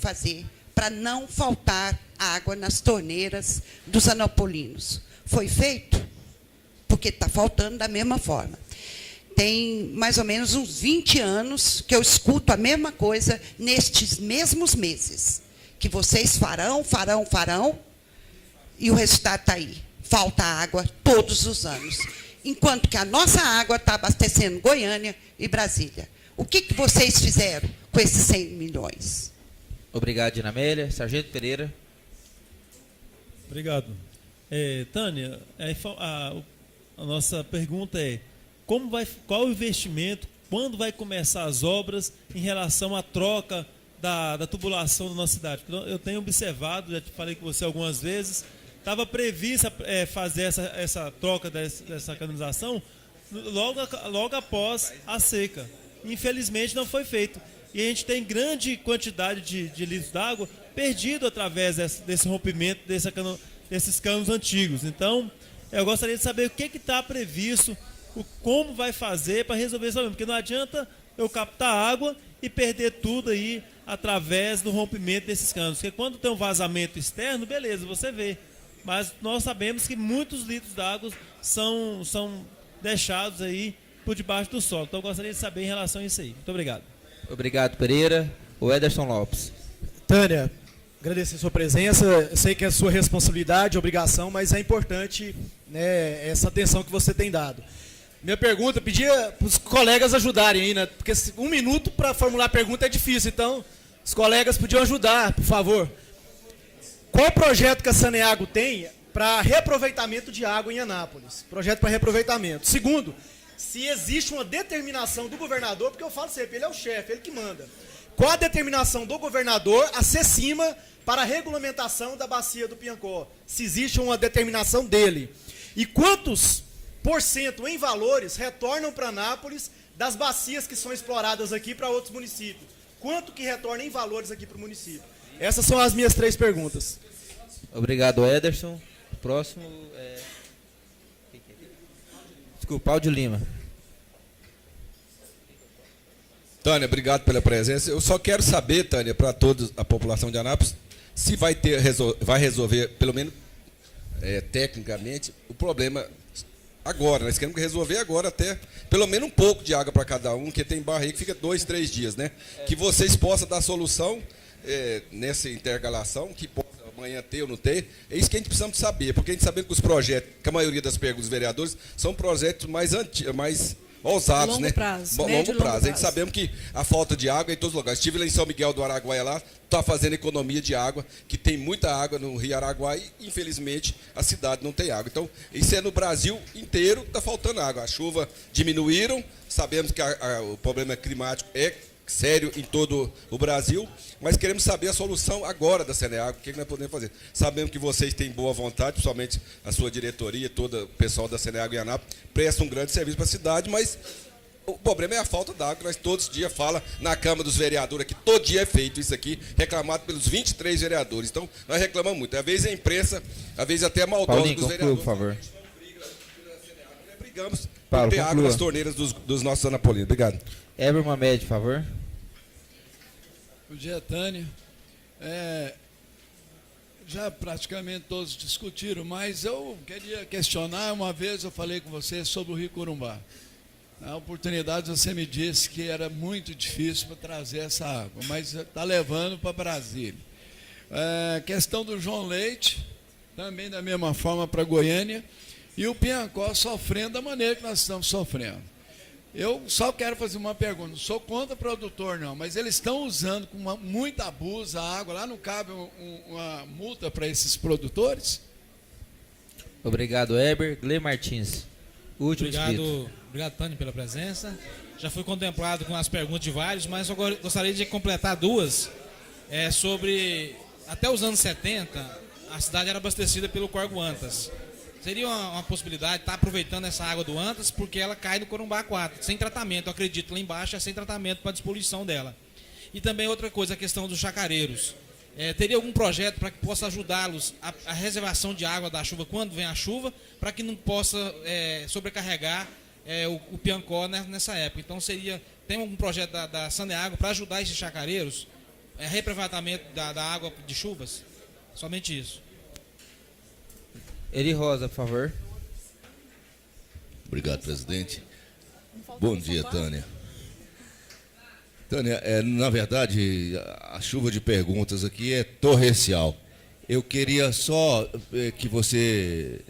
fazer para não faltar água nas torneiras dos anapolinos? Foi feito? Porque está faltando da mesma forma. Tem mais ou menos uns 20 anos que eu escuto a mesma coisa nestes mesmos meses. Que vocês farão, e o resultado está aí. Falta água todos os anos. Enquanto que a nossa água está abastecendo Goiânia e Brasília. O que vocês fizeram com esses 100 milhões? Obrigado, Dina Amélia. Sargento Pereira. Obrigado. Tânia, a nossa pergunta é: qual o investimento, quando vai começar as obras em relação à troca da tubulação da nossa cidade? Eu tenho observado, já te falei com você algumas vezes, estava prevista fazer essa troca dessa canalização logo após a seca. Infelizmente não foi feito. E a gente tem grande quantidade de litros d'água perdido através desse rompimento desses canos antigos. Então, eu gostaria de saber o que está previsto, como vai fazer para resolver esse problema. Porque não adianta eu captar água e perder tudo aí através do rompimento desses canos. Porque quando tem um vazamento externo, beleza, você vê. Mas nós sabemos que muitos litros d'água são deixados aí por debaixo do solo. Então eu gostaria de saber em relação a isso aí. Muito obrigado. Obrigado, Pereira. O Ederson Lopes. Tânia, agradecer a sua presença. Eu sei que é sua responsabilidade, obrigação, mas é importante, né, essa atenção que você tem dado. Minha pergunta, pedia para os colegas ajudarem aí, né? Porque 1 minuto para formular a pergunta é difícil, então os colegas podiam ajudar, por favor. Qual projeto que a Saneago tem para reaproveitamento de água em Anápolis? Projeto para reaproveitamento. Segundo, se existe uma determinação do governador, porque eu falo sempre, ele é o chefe, ele que manda. Qual a determinação do governador a cima para a regulamentação da bacia do Piancó? Se existe uma determinação dele. E quantos % em valores retornam para Anápolis das bacias que são exploradas aqui para outros municípios? Quanto que retorna em valores aqui para o município? Essas são as minhas 3 perguntas. Obrigado, Ederson. O próximo é... Desculpa, Aldo Lima. Tânia, obrigado pela presença. Eu só quero saber, Tânia, para toda a população de Anápolis, se vai resolver, pelo menos tecnicamente, o problema agora. Nós queremos resolver agora até, pelo menos um pouco de água para cada um, que tem barra aí que fica 2, 3 dias, né? Que vocês possam dar solução nessa intercalação, que possa amanhã ter ou não ter. É isso que a gente precisa saber, porque a gente sabe que os projetos, que a maioria das perguntas dos vereadores, são projetos mais ousados, longo né? prazo, Longo prazo. A gente sabemos que a falta de água é em todos os lugares. Estive lá em São Miguel do Araguaia, lá, está fazendo economia de água, que tem muita água no Rio Araguaia e, infelizmente, a cidade não tem água. Então, isso é no Brasil inteiro que está faltando água. A chuva diminuíram, sabemos que o problema climático é sério em todo o Brasil, mas queremos saber a solução agora da Saneago, o que nós podemos fazer. Sabemos que vocês têm boa vontade, principalmente a sua diretoria, todo o pessoal da Saneago e Anápolis, presta um grande serviço para a cidade, mas o problema é a falta d'água. Nós todos os dias falamos na Câmara dos Vereadores, aqui todo dia é feito isso aqui, reclamado pelos 23 vereadores. Então, nós reclamamos muito. Às vezes a imprensa, às vezes até maldosa Paulinho, dos vereadores. por favor. Nós brigamos Paulo, por ter água nas torneiras dos nossos anapolinos. Obrigado. Eber Mamed, por favor. Bom dia, Tânia. Já praticamente todos discutiram, mas eu queria questionar. Uma vez eu falei com você sobre o Rio Corumbá. Na oportunidade você me disse que era muito difícil para trazer essa água, mas está levando para Brasília. Questão do João Leite, também da mesma forma para Goiânia, e o Piancó sofrendo da maneira que nós estamos sofrendo. Eu só quero fazer uma pergunta, não sou contra produtor não, mas eles estão usando com muito abuso a água, lá não cabe uma multa para esses produtores? Obrigado, Eber. Gley Martins, último inscrito. Obrigado, Tânia, pela presença. Já fui contemplado com as perguntas de vários, mas eu gostaria de completar 2 sobre, até os anos 70, a cidade era abastecida pelo Corgo Antas. Seria uma possibilidade de estar aproveitando essa água do Antas, porque ela cai no Corumbá 4, sem tratamento. Eu acredito, lá embaixo é sem tratamento para a despoluição dela. E também outra coisa, a questão dos chacareiros. Teria algum projeto para que possa ajudá-los a reservação de água da chuva quando vem a chuva, para que não possa sobrecarregar o Piancó nessa época. Então tem algum projeto da Saneago para ajudar esses chacareiros? reaproveitamento da água de chuvas? Somente isso. Eli Rosa, por favor. Obrigado, presidente. Bom dia, Tânia. Tânia, na verdade, a chuva de perguntas aqui é torrencial. Eu queria só que você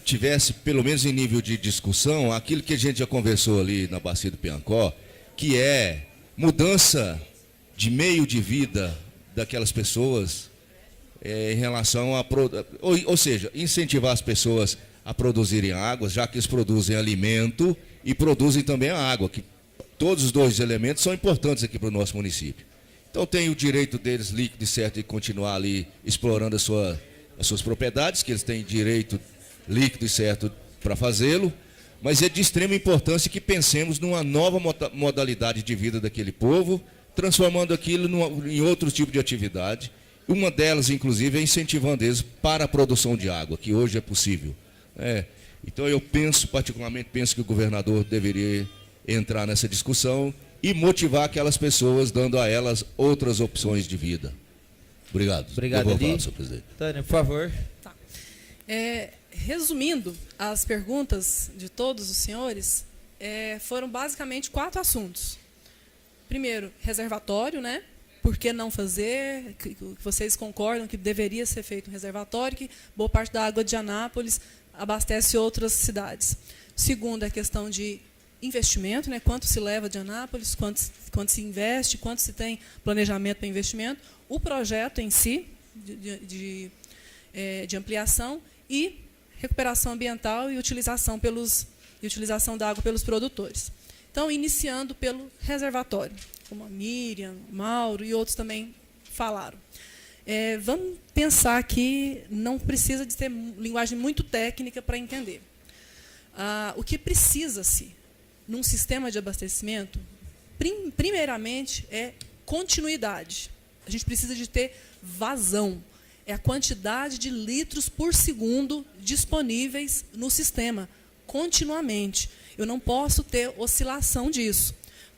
tivesse, pelo menos em nível de discussão, aquilo que a gente já conversou ali na Bacia do Piancó, que é mudança de meio de vida daquelas pessoas em relação a... Ou seja, incentivar as pessoas a produzirem águas, já que eles produzem alimento e produzem também a água, que todos os dois elementos são importantes aqui para o nosso município. Então tem o direito deles, líquido e certo, de continuar ali explorando as suas propriedades, que eles têm direito líquido e certo para fazê-lo, mas é de extrema importância que pensemos numa nova modalidade de vida daquele povo, transformando aquilo em outro tipo de atividade. Uma delas, inclusive, é incentivando eles para a produção de água, que hoje é possível. Então eu particularmente penso que o governador deveria entrar nessa discussão e motivar aquelas pessoas, dando a elas outras opções de vida. Obrigado. Obrigado, eu vou Eli. falar, senhor presidente. Tânia, por favor. Tá. Resumindo as perguntas de todos os senhores, foram basicamente 4 assuntos. Primeiro, reservatório, né? Por que não fazer? Que vocês concordam que deveria ser feito um reservatório, que boa parte da água de Anápolis abastece outras cidades. Segundo, a questão de investimento, né? Quanto se leva de Anápolis, quanto se investe, quanto se tem planejamento para investimento, o projeto em si, de ampliação, e recuperação ambiental e utilização da água pelos produtores. Então, iniciando pelo reservatório, como a Miriam, o Mauro e outros também falaram. Vamos pensar que não precisa de ter linguagem muito técnica para entender. O que precisa-se num sistema de abastecimento, primeiramente, é continuidade. A gente precisa de ter vazão. É a quantidade de litros por segundo disponíveis no sistema, continuamente. Eu não posso ter oscilação disso.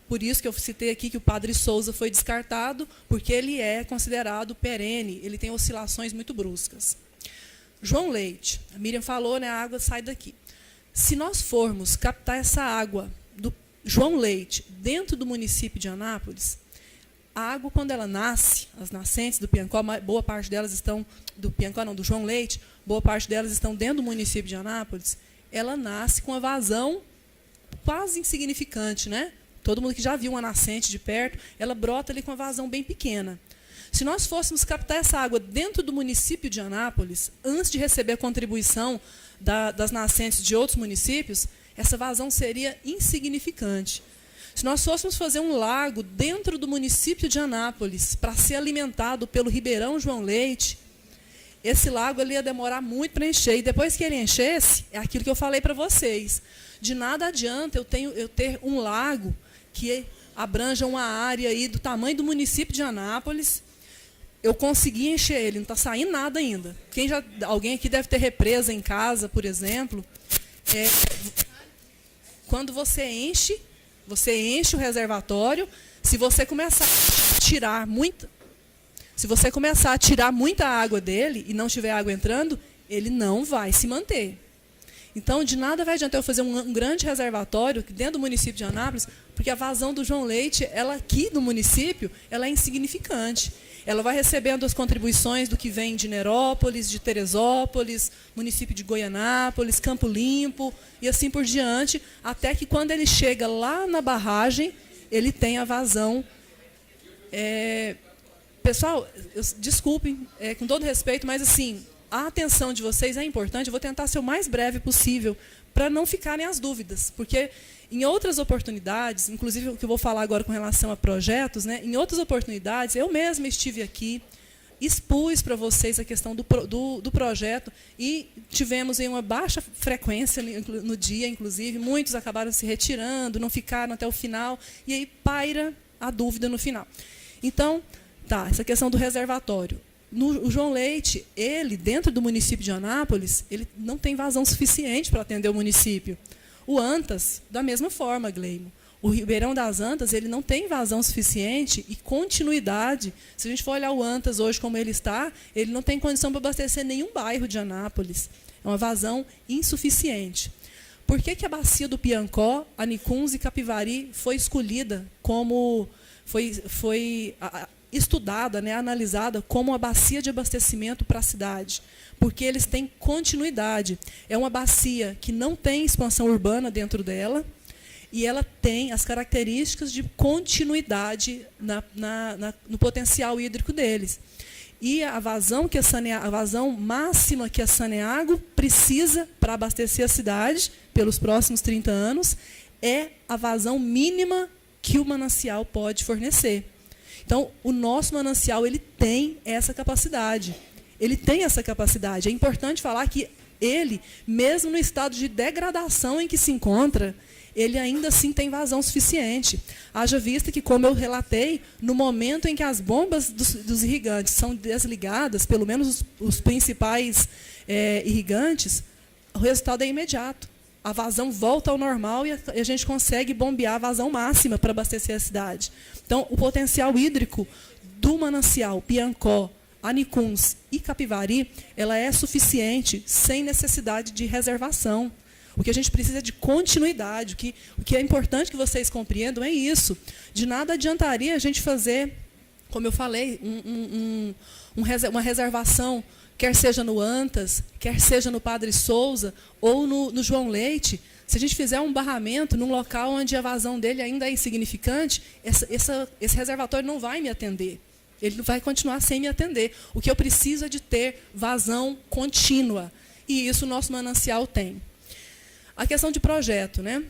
Por isso que eu citei aqui que o Padre Souza foi descartado, porque ele é considerado perene, ele tem oscilações muito bruscas. João Leite, a Miriam falou, né, a água sai daqui. Se nós formos captar essa água do João Leite dentro do município de Anápolis, a água, quando ela nasce, as nascentes do Piancó, boa parte delas estão, do João Leite, boa parte delas estão dentro do município de Anápolis, ela nasce com uma vazão quase insignificante, né? Todo mundo que já viu uma nascente de perto, ela brota ali com uma vazão bem pequena. Se nós fôssemos captar essa água dentro do município de Anápolis, antes de receber a contribuição das nascentes de outros municípios, essa vazão seria insignificante. Se nós fôssemos fazer um lago dentro do município de Anápolis para ser alimentado pelo Ribeirão João Leite, esse lago ele ia demorar muito para encher. E depois que ele enchesse, é aquilo que eu falei para vocês. De nada adianta eu ter um lago que abranja uma área aí do tamanho do município de Anápolis, eu consegui encher ele, não está saindo nada ainda. Alguém aqui deve ter represa em casa, por exemplo. Quando você enche o reservatório, se você começar a tirar muita água dele e não tiver água entrando, ele não vai se manter. Então, de nada vai adiantar eu fazer um grande reservatório dentro do município de Anápolis, porque a vazão do João Leite, ela aqui do município, ela é insignificante. Ela vai recebendo as contribuições do que vem de Nerópolis, de Teresópolis, município de Goianápolis, Campo Limpo, e assim por diante, até que quando ele chega lá na barragem, ele tem a vazão. Pessoal, desculpem, com todo respeito, mas assim, a atenção de vocês é importante. Eu vou tentar ser o mais breve possível para não ficarem as dúvidas, porque em outras oportunidades, inclusive o que eu vou falar agora com relação a projetos, né, em outras oportunidades, eu mesma estive aqui, expus para vocês a questão do projeto e tivemos em uma baixa frequência no dia, inclusive, muitos acabaram se retirando, não ficaram até o final, e aí paira a dúvida no final. Então, essa questão do reservatório. O João Leite, ele, dentro do município de Anápolis, ele não tem vazão suficiente para atender o município. O Antas, da mesma forma, Gleimo. O Ribeirão das Antas, ele não tem vazão suficiente e continuidade. Se a gente for olhar o Antas hoje como ele está, ele não tem condição para abastecer nenhum bairro de Anápolis. É uma vazão insuficiente. Por que a bacia do Piancó, Anicuns e Capivari foi escolhida como... foi estudada, né, analisada como uma bacia de abastecimento para a cidade? Porque eles têm continuidade. É uma bacia que não tem expansão urbana dentro dela, e ela tem as características de continuidade no potencial hídrico deles. E a vazão máxima que a Saneago precisa para abastecer a cidade pelos próximos 30 anos é a vazão mínima que o manancial pode fornecer. Então, o nosso manancial ele tem essa capacidade. Ele tem essa capacidade. É importante falar que ele, mesmo no estado de degradação em que se encontra, ele ainda assim tem vazão suficiente. Haja vista que, como eu relatei, no momento em que as bombas dos irrigantes são desligadas, pelo menos os principais irrigantes, o resultado é imediato. A vazão volta ao normal e a gente consegue bombear a vazão máxima para abastecer a cidade. Então, o potencial hídrico do manancial Piancó, Anicuns e Capivari, ela é suficiente sem necessidade de reservação. O que a gente precisa é de continuidade. O que é importante que vocês compreendam é isso. De nada adiantaria a gente fazer, como eu falei, uma reservação, quer seja no Antas, quer seja no Padre Souza ou no João Leite. Se a gente fizer um barramento num local onde a vazão dele ainda é insignificante, esse reservatório não vai me atender. Ele vai continuar sem me atender. O que eu preciso é de ter vazão contínua. E isso o nosso manancial tem. A questão de projeto, né?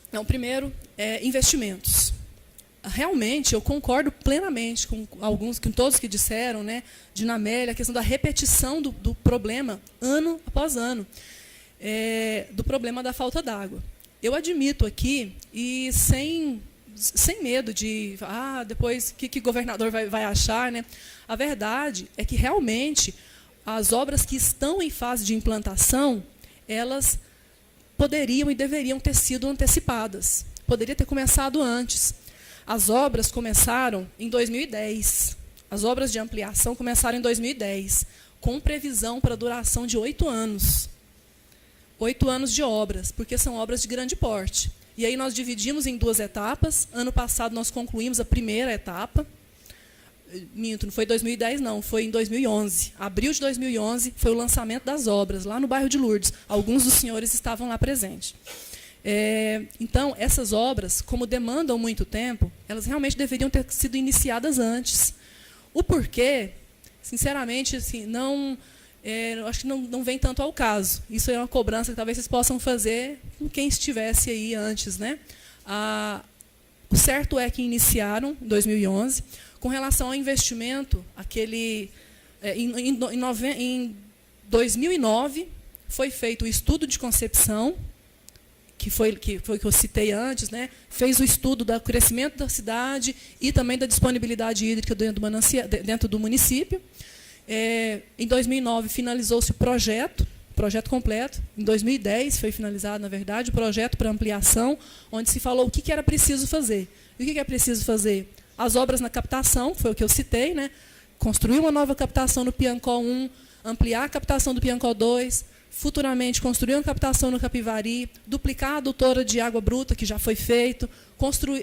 Então, primeiro, investimentos. Realmente, eu concordo plenamente com todos que disseram, né, de Namélia, a questão da repetição do problema, ano após ano, do problema da falta d'água. Eu admito aqui, e sem medo de, depois, o que o governador vai achar, né? A verdade é que, realmente, as obras que estão em fase de implantação, elas poderiam e deveriam ter sido antecipadas. Poderia ter começado antes. As obras começaram em 2010. As obras de ampliação começaram em 2010, com previsão para duração de 8 anos. 8 anos de obras, porque são obras de grande porte. E aí nós dividimos em 2 etapas. Ano passado nós concluímos a primeira etapa. Minto, não foi em 2010, não, foi em 2011. Abril de 2011 foi o lançamento das obras, lá no bairro de Lourdes. Alguns dos senhores estavam lá presentes. Então, essas obras, como demandam muito tempo, elas realmente deveriam ter sido iniciadas antes. O porquê, sinceramente, assim, acho que não vem tanto ao caso. Isso é uma cobrança que talvez vocês possam fazer com quem estivesse aí antes, né? O certo é que iniciaram em 2011. Com relação ao investimento, em 2009 foi feito o estudo de concepção, que foi o que eu citei antes, né? Fez o estudo do crescimento da cidade e também da disponibilidade hídrica dentro do município. Em 2009 finalizou-se o projeto completo. Em 2010 foi finalizado, na verdade, o projeto para ampliação, onde se falou o que era preciso fazer. E o que é preciso fazer? As obras na captação, foi o que eu citei, né? Construir uma nova captação no Piancó 1, ampliar a captação do Piancó 2, futuramente construir uma captação no Capivari, duplicar a adutora de água bruta, que já foi feito,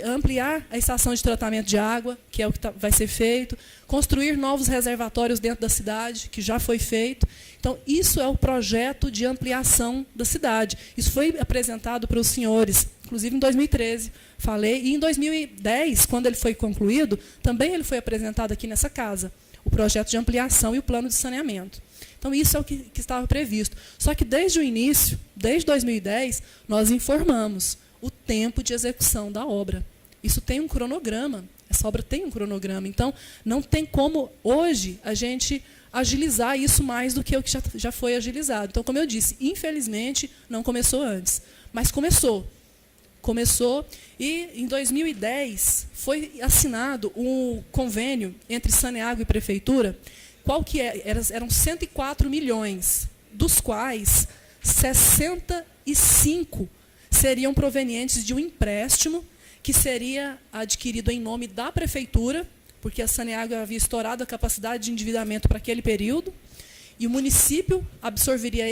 ampliar a estação de tratamento de água, que é o que vai ser feito, construir novos reservatórios dentro da cidade, que já foi feito. Então, isso é o projeto de ampliação da cidade. Isso foi apresentado para os senhores, inclusive em 2013, falei, e em 2010, quando ele foi concluído, também ele foi apresentado aqui nessa casa, o projeto de ampliação e o plano de saneamento. Então, isso é o que estava previsto. Só que, desde o início, desde 2010, nós informamos o tempo de execução da obra. Isso tem um cronograma, essa obra tem um cronograma. Então, não tem como, hoje, a gente agilizar isso mais do que o que já foi agilizado. Então, como eu disse, infelizmente, não começou antes. Mas começou. Começou e, em 2010, foi assinado um convênio entre Saneago e Prefeitura. Qual que é? Eram 104 milhões, dos quais 65 seriam provenientes de um empréstimo que seria adquirido em nome da prefeitura, porque a Saneago havia estourado a capacidade de endividamento para aquele período, e o município absorveria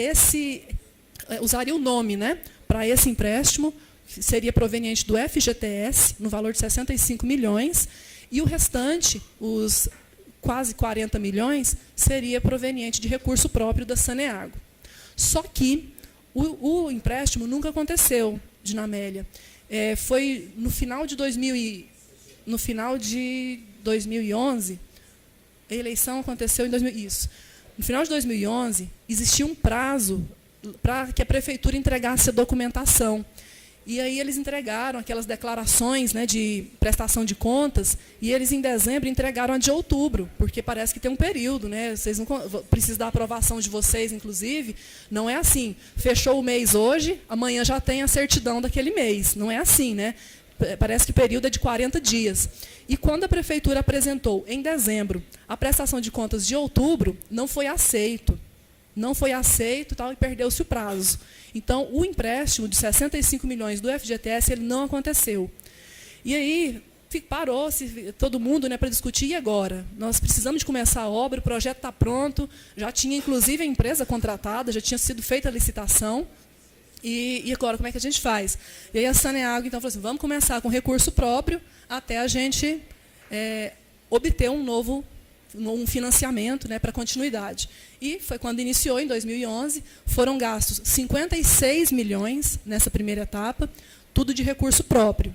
usaria o nome, né, para esse empréstimo, que seria proveniente do FGTS, no valor de 65 milhões, e o restante, os quase 40 milhões, seria proveniente de recurso próprio da Saneago. Só que o empréstimo nunca aconteceu, Dina Amélia. Foi no final de 2011, a eleição aconteceu em 2000, isso. No final de 2011, existia um prazo para que a prefeitura entregasse a documentação. E aí eles entregaram aquelas declarações, né, de prestação de contas, e eles em dezembro entregaram a de outubro, porque parece que tem um período, né? Vocês não precisam da aprovação de vocês, inclusive. Não é assim, fechou o mês hoje, amanhã já tem a certidão daquele mês. Não é assim, né? Parece que o período é de 40 dias. E quando a prefeitura apresentou, em dezembro, a prestação de contas de outubro, não foi aceito. Não foi aceito e perdeu-se o prazo. Então, o empréstimo de 65 milhões do FGTS ele não aconteceu. E aí, parou-se todo mundo, né, para discutir, e agora? Nós precisamos de começar a obra, o projeto está pronto, já tinha, inclusive, a empresa contratada, já tinha sido feita a licitação, e agora, como é que a gente faz? E aí a Saneago, então, falou assim, vamos começar com recurso próprio até a gente obter um financiamento, né, para continuidade. E foi quando iniciou, em 2011, foram gastos 56 milhões nessa primeira etapa, tudo de recurso próprio.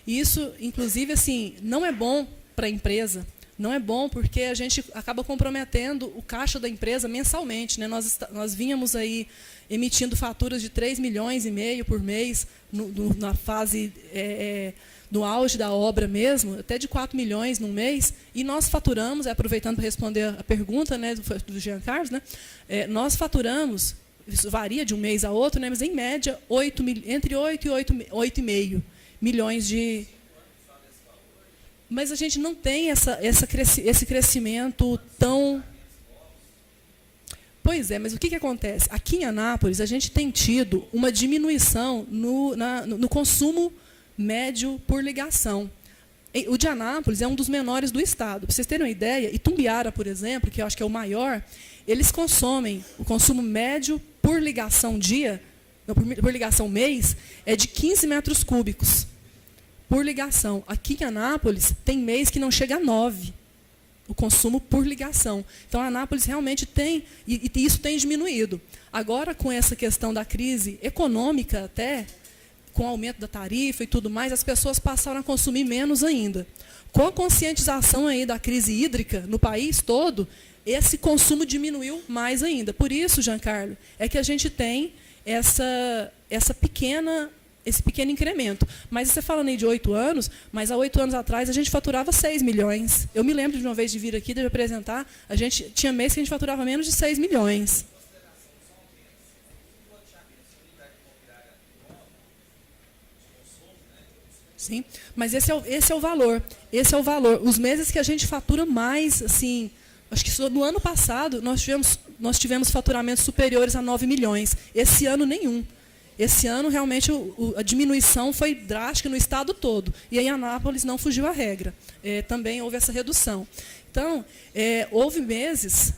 Isso, inclusive, assim, não é bom para a empresa, não é bom porque a gente acaba comprometendo o caixa da empresa mensalmente, né? Nós vínhamos aí emitindo faturas de 3,5 milhões por mês, na fase no auge da obra mesmo, até de 4 milhões num mês, e nós faturamos, aproveitando para responder a pergunta, né, do Jean Carlos, né, nós faturamos, isso varia de um mês a outro, né, mas em média, entre 8 e 8,5 milhões de... Mas a gente não tem esse crescimento tão... Pois é, mas o que acontece? Aqui em Anápolis, a gente tem tido uma diminuição no consumo médio por ligação. O de Anápolis é um dos menores do estado. Para vocês terem uma ideia, Itumbiara, por exemplo, que eu acho que é o maior, eles consomem, o consumo médio por ligação por ligação mês, é de 15 metros cúbicos por ligação. Aqui em Anápolis, tem mês que não chega a 9, o consumo por ligação. Então, a Anápolis realmente tem, e isso tem diminuído. Agora, com essa questão da crise econômica até, com o aumento da tarifa e tudo mais, as pessoas passaram a consumir menos ainda. Com a conscientização aí da crise hídrica no país todo, esse consumo diminuiu mais ainda. Por isso, Giancarlo, é que a gente tem esse pequeno incremento. Mas você falando aí de 8 anos, mas há 8 anos atrás a gente faturava 6 milhões. Eu me lembro de uma vez de vir aqui, de apresentar, a gente tinha mês que a gente faturava menos de 6 milhões. Sim, mas esse é o valor. Esse é o valor. Os meses que a gente fatura mais, assim, acho que no ano passado nós tivemos faturamentos superiores a 9 milhões. Esse ano, nenhum. Esse ano, realmente, a diminuição foi drástica no estado todo. E em Anápolis não fugiu à regra. Também houve essa redução. Então, houve meses,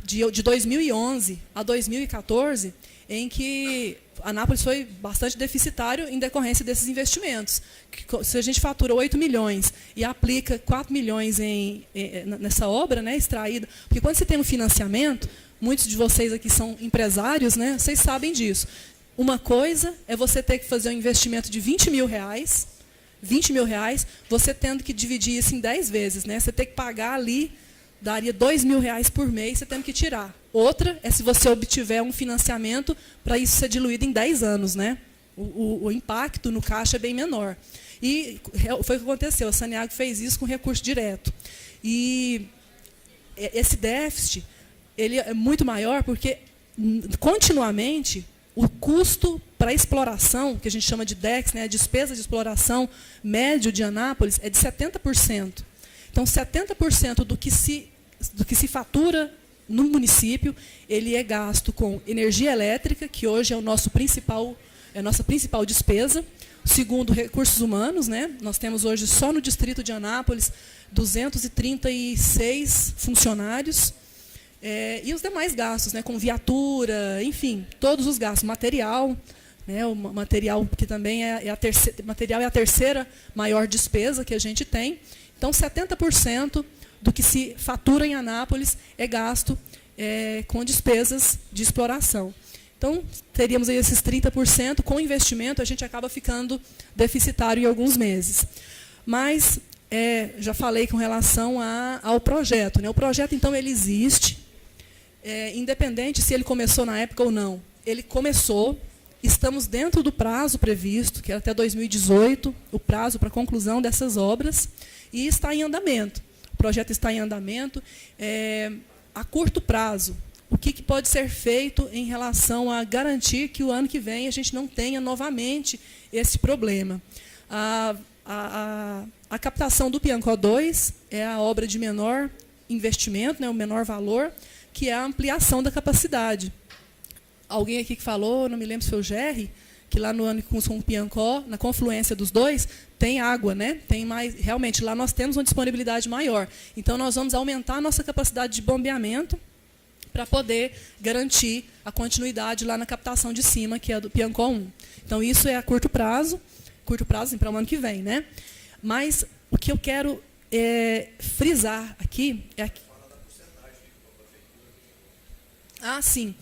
de 2011 a 2014, em que Anápolis foi bastante deficitário em decorrência desses investimentos. Se a gente fatura 8 milhões e aplica 4 milhões nessa obra, né, extraída, porque quando você tem um financiamento, muitos de vocês aqui são empresários, né, vocês sabem disso. Uma coisa é você ter que fazer um investimento de 20 mil reais, você tendo que dividir isso em 10 vezes. Né, você tem que pagar ali, daria 2 mil reais por mês, você tendo que tirar. Outra é se você obtiver um financiamento para isso ser diluído em 10 anos. Né? O impacto no caixa é bem menor. E foi o que aconteceu, a Saneago fez isso com recurso direto. E esse déficit ele é muito maior porque, continuamente, o custo para a exploração, que a gente chama de DEX, né, a despesa de exploração médio de Anápolis, é de 70%. Então, 70% do que se fatura no município, ele é gasto com energia elétrica, que hoje é o nosso principal é a nossa principal despesa. Segundo, recursos humanos, né? Nós temos hoje, só no distrito de Anápolis, 236 funcionários. E os demais gastos, né? Com viatura, enfim, todos os gastos. Material, né? O material que também material é a terceira maior despesa que a gente tem. Então, 70% do que se fatura em Anápolis é gasto com despesas de exploração. Então, teríamos aí esses 30%, com investimento a gente acaba ficando deficitário em alguns meses. Mas, já falei com relação ao projeto, né? O projeto, então, ele existe, independente se ele começou na época ou não. Ele começou, estamos dentro do prazo previsto, que é até 2018, o prazo para a conclusão dessas obras, e está em andamento. O projeto está em andamento. A curto prazo, o que pode ser feito em relação a garantir que o ano que vem a gente não tenha novamente esse problema? A captação do Piancó 2 é a obra de menor investimento, né, o menor valor, que é a ampliação da capacidade. Alguém aqui que falou, não me lembro se foi o Gerry, que lá no ano com o Piancó, na confluência dos dois, tem água, né? Tem mais, realmente, lá nós temos uma disponibilidade maior. Então, nós vamos aumentar a nossa capacidade de bombeamento para poder garantir a continuidade lá na captação de cima, que é do Piancó 1. Então, isso é a curto prazo assim, para o ano que vem, né? Mas o que eu quero frisar aqui é... sim.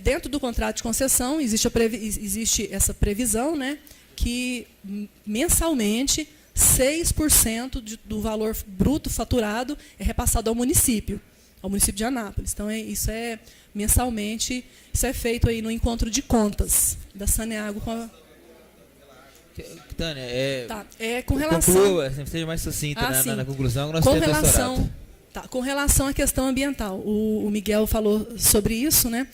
Dentro do contrato de concessão, existe essa previsão, né, que mensalmente 6% do valor bruto faturado é repassado ao município de Anápolis. Então, isso é mensalmente, isso é feito aí no encontro de contas da Saneago com a... Tânia, com relação... conclua, seja mais sucinta na conclusão, que nós temos com relação à questão ambiental, o Miguel falou sobre isso, né?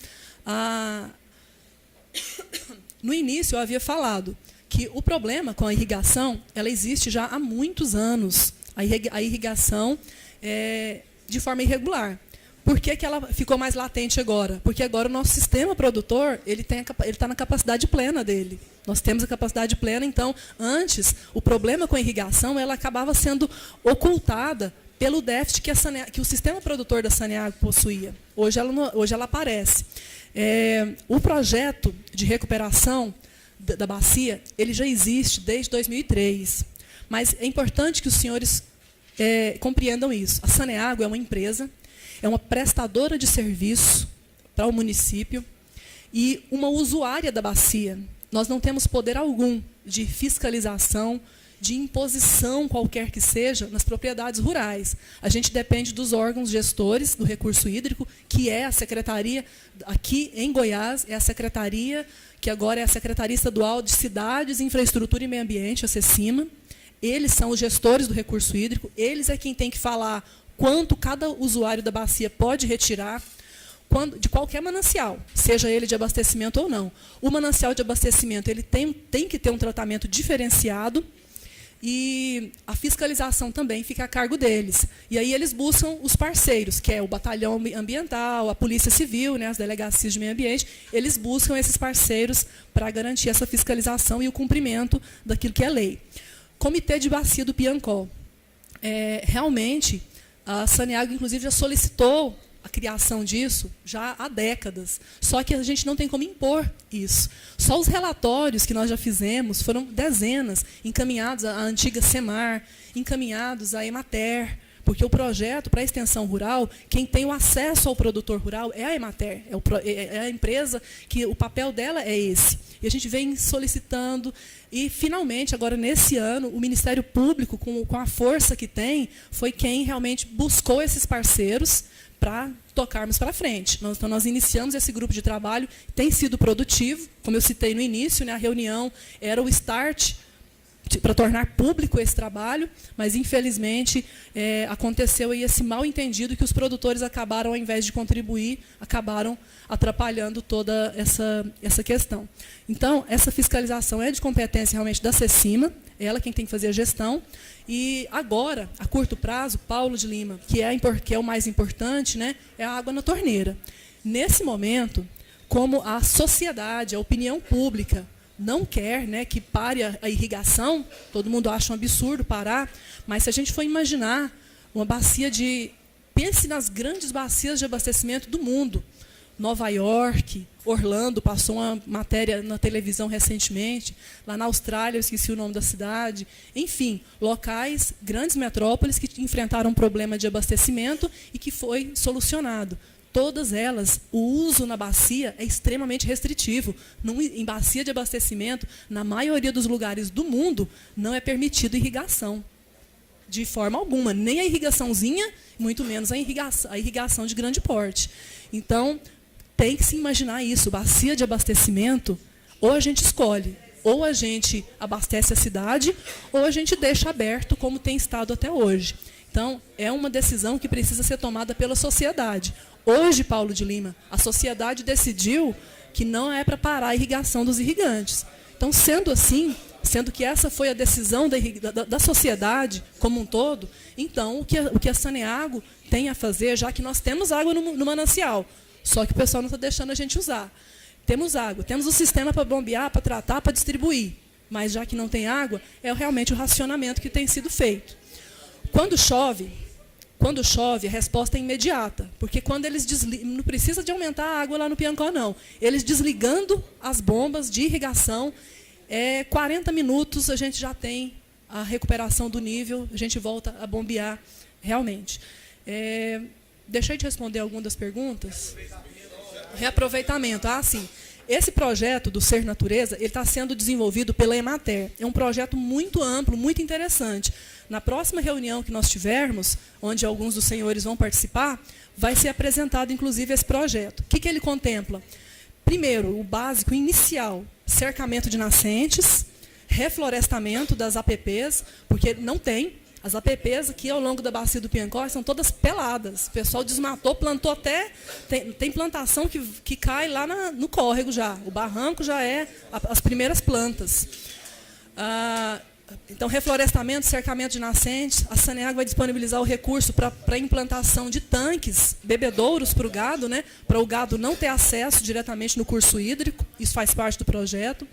No início, eu havia falado que o problema com a irrigação, ela existe já há muitos anos. A irrigação de forma irregular. Por que ela ficou mais latente agora? Porque agora o nosso sistema produtor ele está na capacidade plena dele. Nós temos a capacidade plena, então, antes, o problema com a irrigação ela acabava sendo ocultada pelo déficit que o sistema produtor da Saneago possuía. Hoje ela aparece. O projeto de recuperação da bacia ele já existe desde 2003. Mas é importante que os senhores compreendam isso. A Saneago é uma empresa, é uma prestadora de serviço para o município e uma usuária da bacia. Nós não temos poder algum de fiscalização, de imposição qualquer que seja nas propriedades rurais. A gente depende dos órgãos gestores do recurso hídrico, que é a secretaria, aqui em Goiás, é a secretaria, que agora é a Secretaria Estadual de Cidades, Infraestrutura e Meio Ambiente, a SECIMA. Eles são os gestores do recurso hídrico, eles é quem tem que falar quanto cada usuário da bacia pode retirar, de qualquer manancial, seja ele de abastecimento ou não. O manancial de abastecimento ele tem que ter um tratamento diferenciado, e a fiscalização também fica a cargo deles. E aí eles buscam os parceiros, que é o Batalhão Ambiental, a Polícia Civil, né, as delegacias de meio ambiente, eles buscam esses parceiros para garantir essa fiscalização e o cumprimento daquilo que é lei. Comitê de Bacia do Piancó. Realmente, a Saneago, inclusive, já solicitou a criação disso já há décadas. Só que a gente não tem como impor isso. Só os relatórios que nós já fizemos foram dezenas, encaminhados à antiga SEMAR, encaminhados à Emater, porque o projeto para a extensão rural, quem tem o acesso ao produtor rural é a Emater, é a empresa que o papel dela é esse. E a gente vem solicitando, e finalmente, agora nesse ano, o Ministério Público, com a força que tem, foi quem realmente buscou esses parceiros para tocarmos para frente. Então, nós iniciamos esse grupo de trabalho, tem sido produtivo, como eu citei no início, né, a reunião era o start para tornar público esse trabalho, mas, infelizmente, aconteceu aí esse mal-entendido que os produtores acabaram, ao invés de contribuir, acabaram atrapalhando toda essa questão. Então, essa fiscalização é de competência realmente da SECIMA, ela quem tem que fazer a gestão. E agora, a curto prazo, Paulo de Lima, que é o mais importante, né, é a água na torneira. Nesse momento, como a sociedade, a opinião pública, não quer, né, que pare a irrigação, todo mundo acha um absurdo parar, mas se a gente for imaginar uma bacia de... Pense nas grandes bacias de abastecimento do mundo. Nova York, Orlando, passou uma matéria na televisão recentemente, lá na Austrália, eu esqueci o nome da cidade. Enfim, locais, grandes metrópoles que enfrentaram um problema de abastecimento e que foi solucionado. Todas elas, o uso na bacia é extremamente restritivo. Em bacia de abastecimento, na maioria dos lugares do mundo, não é permitido irrigação. De forma alguma, nem a irrigaçãozinha, muito menos a irrigação de grande porte. Então, tem que se imaginar isso, bacia de abastecimento, ou a gente escolhe, ou a gente abastece a cidade, ou a gente deixa aberto, como tem estado até hoje. Então, é uma decisão que precisa ser tomada pela sociedade. Hoje, Paulo de Lima, a sociedade decidiu que não é para parar a irrigação dos irrigantes. Então, sendo assim, sendo que essa foi a decisão da sociedade como um todo, então, o que a Saneago tem a fazer, já que nós temos água no manancial, só que o pessoal não está deixando a gente usar. Temos água, temos o sistema para bombear, para tratar, para distribuir. Mas já que não tem água, é realmente o racionamento que tem sido feito. Quando chove, a resposta é imediata. Porque quando eles desligam, não precisa de aumentar a água lá no Piancó, não. Eles desligando as bombas de irrigação, 40 minutos a gente já tem a recuperação do nível, a gente volta a bombear realmente. Deixei de responder algumas das perguntas. Reaproveitamento. Sim. Esse projeto do Ser Natureza, ele está sendo desenvolvido pela Emater. É um projeto muito amplo, muito interessante. Na próxima reunião que nós tivermos, onde alguns dos senhores vão participar, vai ser apresentado, inclusive, esse projeto. O que ele contempla? Primeiro, o básico inicial, cercamento de nascentes, reflorestamento das APPs, porque não tem. As APPs aqui ao longo da bacia do Piancó são todas peladas. O pessoal desmatou, plantou até... Tem plantação que cai lá no córrego já. O barranco já é as primeiras plantas. Então, reflorestamento, cercamento de nascentes. A Saneago vai disponibilizar o recurso para a implantação de tanques, bebedouros para o gado, né, para o gado não ter acesso diretamente no curso hídrico. Isso faz parte do projeto.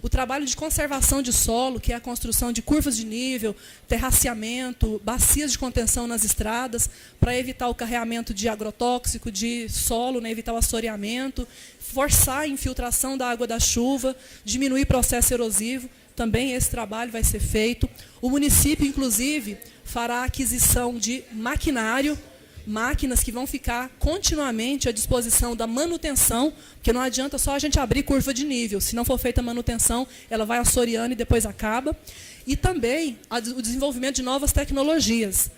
O trabalho de conservação de solo, que é a construção de curvas de nível, terraceamento, bacias de contenção nas estradas, para evitar o carreamento de agrotóxico, de solo, né, evitar o assoreamento, forçar a infiltração da água da chuva, diminuir o processo erosivo. Também esse trabalho vai ser feito. O município, inclusive, fará a aquisição de maquinário, máquinas que vão ficar continuamente à disposição da manutenção, porque não adianta só a gente abrir curva de nível. Se não for feita a manutenção, ela vai assoreando e depois acaba. E também o desenvolvimento de novas tecnologias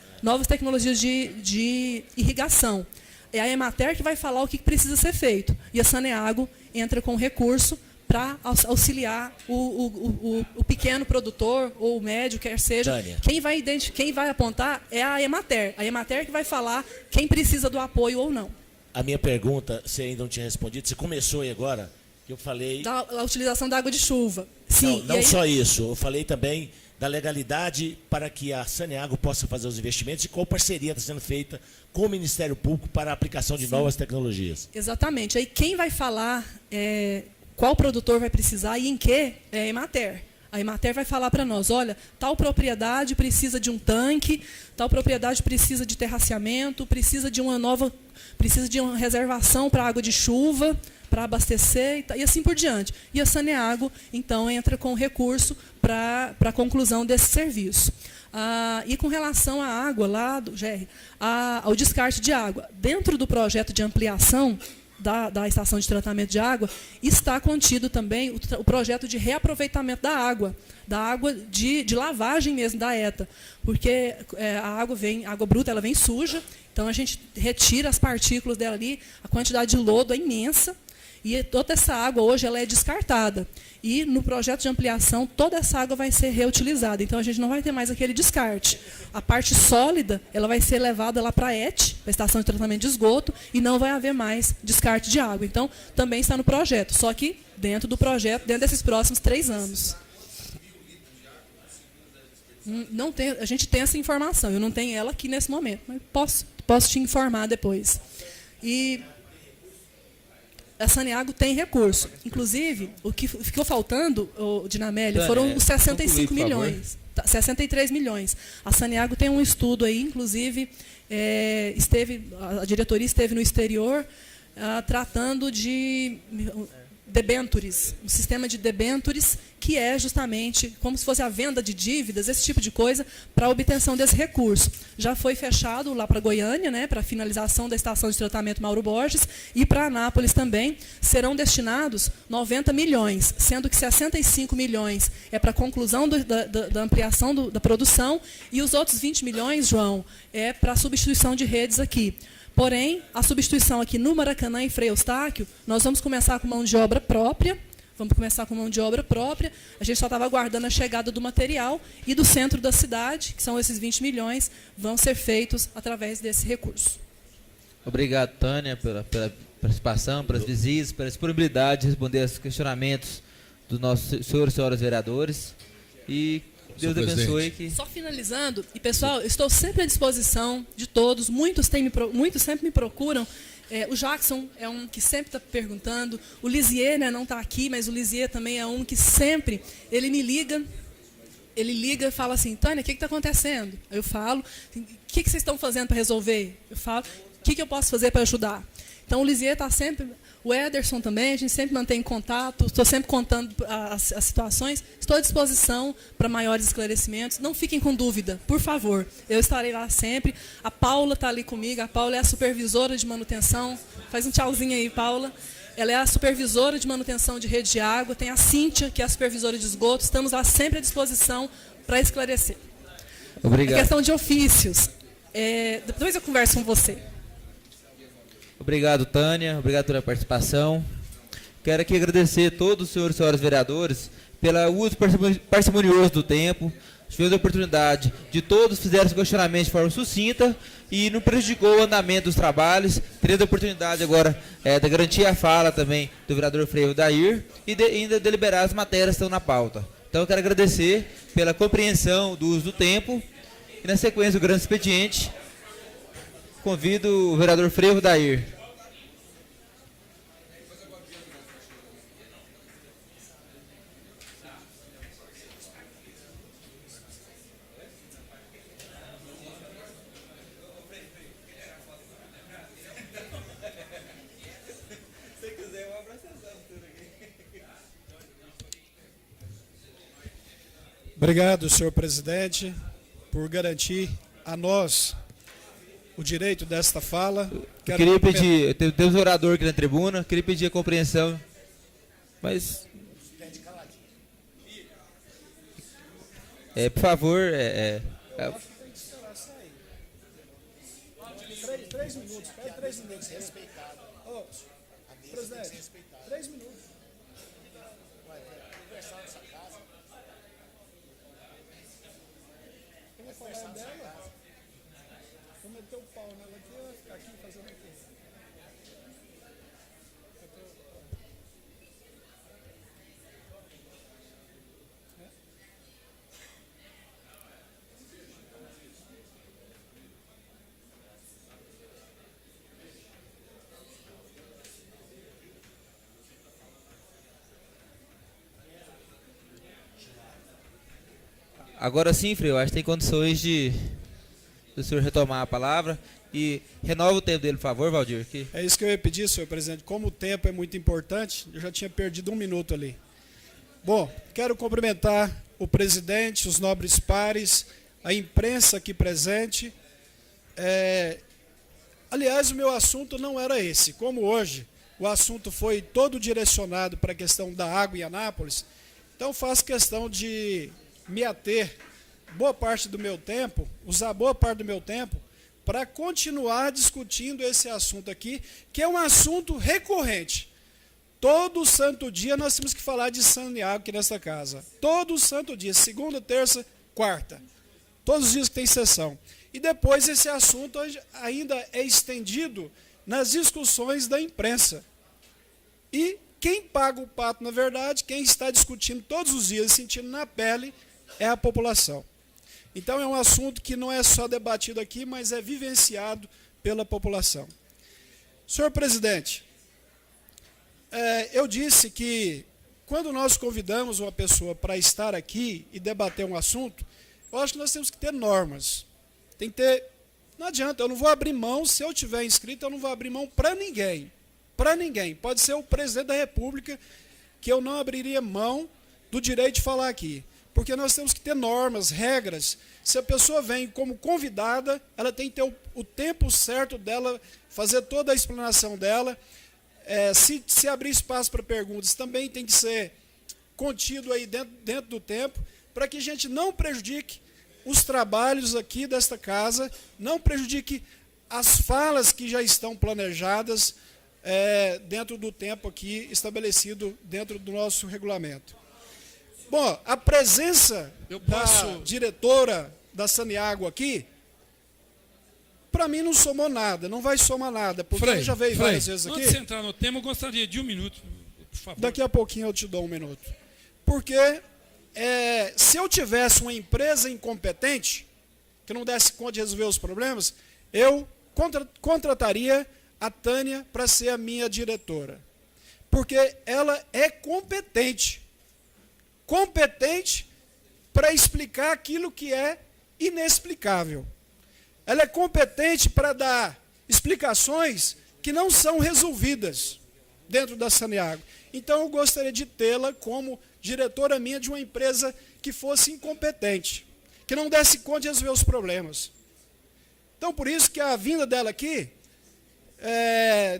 de irrigação. É a Emater que vai falar o que precisa ser feito. E a Saneago entra com recurso para auxiliar o pequeno produtor ou o médio, quer seja. Tânia. Quem vai apontar é a Emater. A Emater que vai falar quem precisa do apoio ou não. A minha pergunta, você ainda não tinha respondido, você começou aí agora, que eu falei... Da utilização da água de chuva. Sim, não só isso, eu falei também da legalidade para que a Saneago possa fazer os investimentos e qual parceria está sendo feita com o Ministério Público para a aplicação de novas tecnologias. Exatamente. Aí quem vai falar qual produtor vai precisar e em que é a Emater. A Emater vai falar para nós, olha, tal propriedade precisa de um tanque, tal propriedade precisa de terraceamento, precisa de uma reservação para água de chuva, para abastecer e assim por diante. E a Saneago, então, entra com recurso para a conclusão desse serviço. E com relação à água lá do GR, ao descarte de água, dentro do projeto de ampliação da estação de tratamento de água, está contido também o projeto de reaproveitamento da água de lavagem mesmo da ETA, porque a água bruta ela vem suja, então a gente retira as partículas dela ali, a quantidade de lodo é imensa, e toda essa água hoje ela é descartada. E no projeto de ampliação, toda essa água vai ser reutilizada. Então, a gente não vai ter mais aquele descarte. A parte sólida ela vai ser levada lá para a ET, para a Estação de Tratamento de Esgoto, e não vai haver mais descarte de água. Então, também está no projeto, só que dentro do projeto, dentro desses próximos 3 anos. Não tem, a gente tem essa informação, eu não tenho ela aqui nesse momento, mas posso te informar depois. E a Saneago tem recurso. Inclusive, o que ficou faltando, Dinamelli, Tânia, foram os 65 concluir, por favor. milhões. 63 milhões. A Saneago tem um estudo aí, inclusive, a diretoria esteve no exterior tratando de debentures, um sistema de debentures que é justamente como se fosse a venda de dívidas, esse tipo de coisa, para a obtenção desse recurso. Já foi fechado lá para Goiânia, né, para a finalização da estação de tratamento Mauro Borges, e para Anápolis também serão destinados 90 milhões, sendo que 65 milhões é para a conclusão da ampliação da produção, e os outros 20 milhões, João, é para a substituição de redes aqui. Porém, a substituição aqui no Maracanã e Frei Eustáquio, nós vamos começar com mão de obra própria. A gente só estava aguardando a chegada do material, e do centro da cidade, que são esses 20 milhões, vão ser feitos através desse recurso. Obrigado, Tânia, pela participação, pelas visitas, pela disponibilidade de responder aos questionamentos dos nossos senhores e senhoras vereadores. E Deus abençoe. Só finalizando, e pessoal, eu estou sempre à disposição de todos, muitos sempre me procuram. O Jackson é um que sempre está perguntando, o Lisier, né, não está aqui, mas o Lisier também é um que sempre, ele me liga, e fala assim, Tânia, o que está acontecendo? Eu falo, o que vocês estão fazendo para resolver? Eu falo, o que eu posso fazer para ajudar? Então o Lisier está sempre, o Ederson também, a gente sempre mantém contato, estou sempre contando as situações, estou à disposição para maiores esclarecimentos, não fiquem com dúvida, por favor, eu estarei lá sempre. A Paula está ali comigo, a Paula é a supervisora de manutenção, faz um tchauzinho aí, Paula. Ela é a supervisora de manutenção de rede de água, tem a Cíntia, que é a supervisora de esgoto, estamos lá sempre à disposição para esclarecer. Obrigado. A questão de ofícios, depois eu converso com você. Obrigado, Tânia. Obrigado pela participação. Quero aqui agradecer a todos os senhores e senhoras vereadores pelo uso parcimonioso do tempo. Tivemos a oportunidade de todos fizerem os questionamentos de forma sucinta e não prejudicou o andamento dos trabalhos. Teremos a oportunidade agora de garantir a fala também do vereador Freio Dair e ainda deliberar as matérias que estão na pauta. Então eu quero agradecer pela compreensão do uso do tempo e, na sequência, o grande expediente. Convido o vereador Freio Dair. Obrigado, senhor presidente, por garantir a nós o direito desta fala. Queria pedir, tem um orador aqui na tribuna, queria pedir a compreensão, mas... por favor... 3 minutos, pede 3 minutos. Respeitado. Presidente, 3 minutos. Vai conversar nessa casa. Eu vou falar dela. Vou meter o pau nela aqui, eu vou ficar aqui fazendo aqui. Agora sim, Freio, acho que tem condições do senhor retomar a palavra e renova o tempo dele, por favor, Valdir. É isso que eu ia pedir, senhor presidente. Como o tempo é muito importante, eu já tinha perdido 1 minuto ali. Bom, quero cumprimentar o presidente, os nobres pares, a imprensa aqui presente. Aliás, o meu assunto não era esse. Como hoje o assunto foi todo direcionado para a questão da água em Anápolis, então faço questão de me ater boa parte do meu tempo, usar boa parte do meu tempo para continuar discutindo esse assunto aqui, que é um assunto recorrente. Todo santo dia nós temos que falar de Saneago aqui nessa casa. Todo santo dia, segunda, terça, quarta. Todos os dias que tem sessão. E depois esse assunto ainda é estendido nas discussões da imprensa. E quem paga o pato, na verdade, quem está discutindo todos os dias, sentindo na pele, é a população. Então é um assunto que não é só debatido aqui, mas é vivenciado pela população. Senhor presidente, eu disse que quando nós convidamos uma pessoa para estar aqui e debater um assunto, eu acho que nós temos que ter normas. Tem que ter. Não adianta, eu não vou abrir mão, se eu tiver inscrito, eu não vou abrir mão para ninguém. Para ninguém. Pode ser o presidente da República, que eu não abriria mão do direito de falar aqui. Porque nós temos que ter normas, regras. Se a pessoa vem como convidada, ela tem que ter o tempo certo dela, fazer toda a explanação dela. Se abrir espaço para perguntas, também tem que ser contido aí dentro do tempo, para que a gente não prejudique os trabalhos aqui desta casa, não prejudique as falas que já estão planejadas dentro do tempo aqui estabelecido dentro do nosso regulamento. Bom, a presença da diretora da Saneago aqui, para mim não somou nada, não vai somar nada, porque ela já veio várias vezes aqui. Antes de entrar no tema, eu gostaria de 1 minuto, por favor. Daqui a pouquinho eu te dou 1 minuto. Porque se eu tivesse uma empresa incompetente, que não desse conta de resolver os problemas, eu contrataria a Tânia para ser a minha diretora. Porque ela é competente. Competente para explicar aquilo que é inexplicável. Ela é competente para dar explicações que não são resolvidas dentro da Saneago. Então, eu gostaria de tê-la como diretora minha de uma empresa que fosse incompetente, que não desse conta de resolver os problemas. Então, por isso que a vinda dela aqui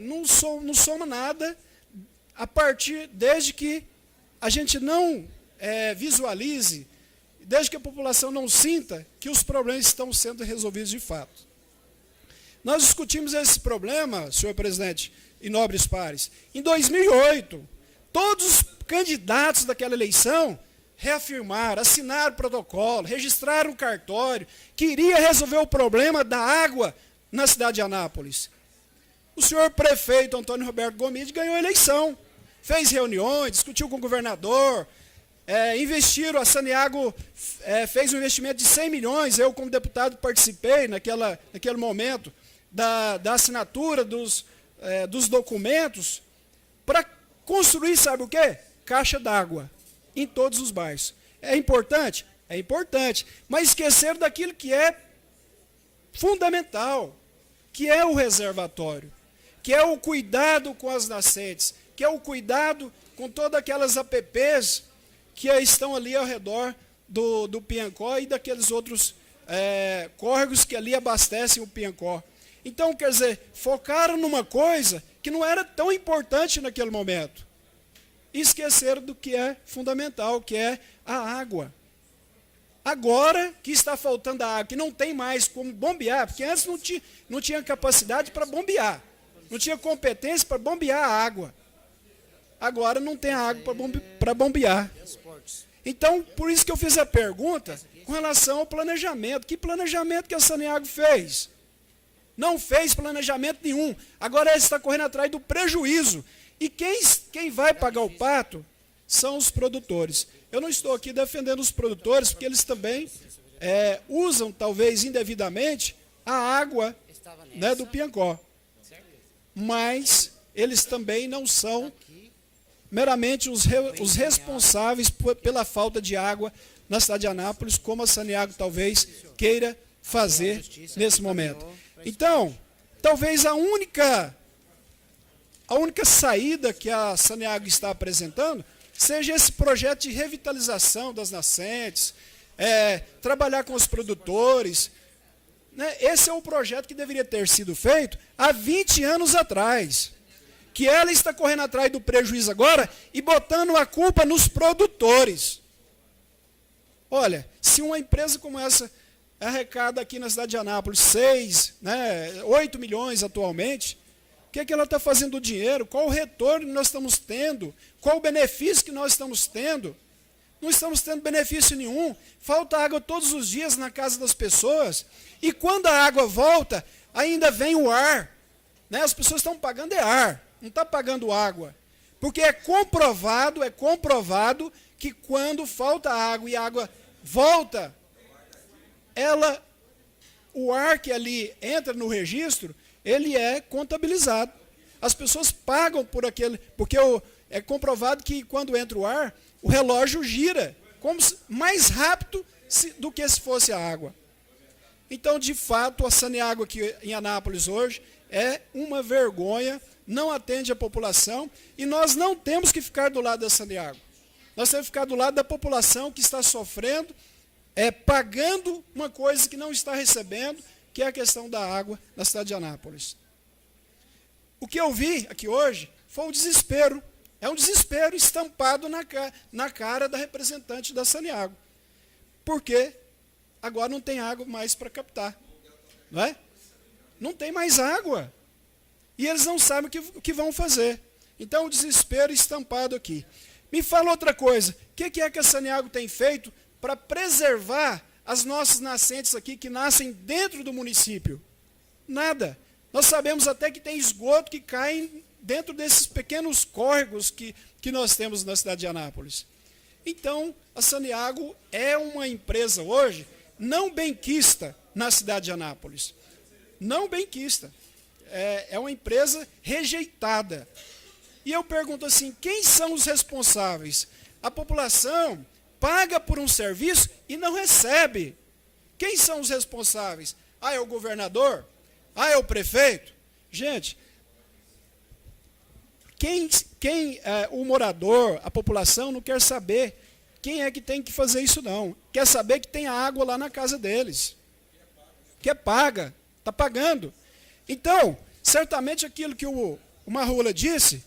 não soma nada, desde que a gente não visualize, desde que a população não sinta que os problemas estão sendo resolvidos de fato. Nós discutimos esse problema, senhor presidente e nobres pares, em 2008. Todos os candidatos daquela eleição reafirmaram, assinaram o protocolo, registraram o cartório, queria resolver o problema da água na cidade de Anápolis. O senhor prefeito Antônio Roberto Gomide ganhou a eleição, fez reuniões, discutiu com o governador, investiram, a Saneago fez um investimento de 100 milhões, eu como deputado participei naquele momento da assinatura dos documentos para construir, sabe o quê? Caixa d'água em todos os bairros. É importante? É importante, mas esqueceram daquilo que é fundamental, que é o reservatório, que é o cuidado com as nascentes, que é o cuidado com todas aquelas APPs que estão ali ao redor do Piancó e daqueles outros córregos que ali abastecem o Piancó. Então, quer dizer, focaram numa coisa que não era tão importante naquele momento. E esqueceram do que é fundamental, que é a água. Agora que está faltando a água, que não tem mais como bombear, porque antes não tinha capacidade para bombear, não tinha competência para bombear a água. Agora não tem água para bombear. Então, por isso que eu fiz a pergunta com relação ao planejamento. Que planejamento que a Saneago fez? Não fez planejamento nenhum. Agora ela está correndo atrás do prejuízo. E quem vai pagar o pato são os produtores. Eu não estou aqui defendendo os produtores, porque eles também usam, talvez indevidamente, a água do Piancó. Mas eles também não são meramente os responsáveis pela falta de água na cidade de Anápolis, como a Saneago talvez queira fazer nesse momento. Então, talvez a única saída que a Saneago está apresentando seja esse projeto de revitalização das nascentes, trabalhar com os produtores. Né? Esse é o projeto que deveria ter sido feito há 20 anos atrás. Que ela está correndo atrás do prejuízo agora e botando a culpa nos produtores. Olha, se uma empresa como essa arrecada aqui na cidade de Anápolis 8 milhões atualmente, o que ela está fazendo do dinheiro? Qual o retorno que nós estamos tendo? Qual o benefício que nós estamos tendo? Não estamos tendo benefício nenhum. Falta água todos os dias na casa das pessoas. E quando a água volta, ainda vem o ar. Né? As pessoas estão pagando ar. Não está pagando água. Porque é comprovado que quando falta água e a água volta, o ar que ali entra no registro, ele é contabilizado. As pessoas pagam por aquele, porque é comprovado que quando entra o ar, o relógio gira mais rápido do que se fosse a água. Então, de fato, a Saneago aqui em Anápolis hoje é uma vergonha, não atende a população, e nós não temos que ficar do lado da Saneago. Nós temos que ficar do lado da população que está sofrendo, pagando uma coisa que não está recebendo, que é a questão da água na cidade de Anápolis. O que eu vi aqui hoje foi um desespero. É um desespero estampado na cara da representante da Saneago. Porque agora não tem água mais para captar. Não é? Não tem mais água. E eles não sabem o que vão fazer. Então, o desespero estampado aqui. Me fala outra coisa. O que é que a Saneago tem feito para preservar as nossas nascentes aqui, que nascem dentro do município? Nada. Nós sabemos até que tem esgoto que cai dentro desses pequenos córregos que nós temos na cidade de Anápolis. Então, a Saneago é uma empresa hoje não benquista na cidade de Anápolis. Não benquista. É uma empresa rejeitada. E eu pergunto assim, quem são os responsáveis? A população paga por um serviço e não recebe. Quem são os responsáveis? É o governador? É o prefeito? Gente, o morador, a população não quer saber quem é que tem que fazer isso, não. Quer saber que tem água lá na casa deles. Que é paga, está pagando. Então, certamente aquilo que o Marrula disse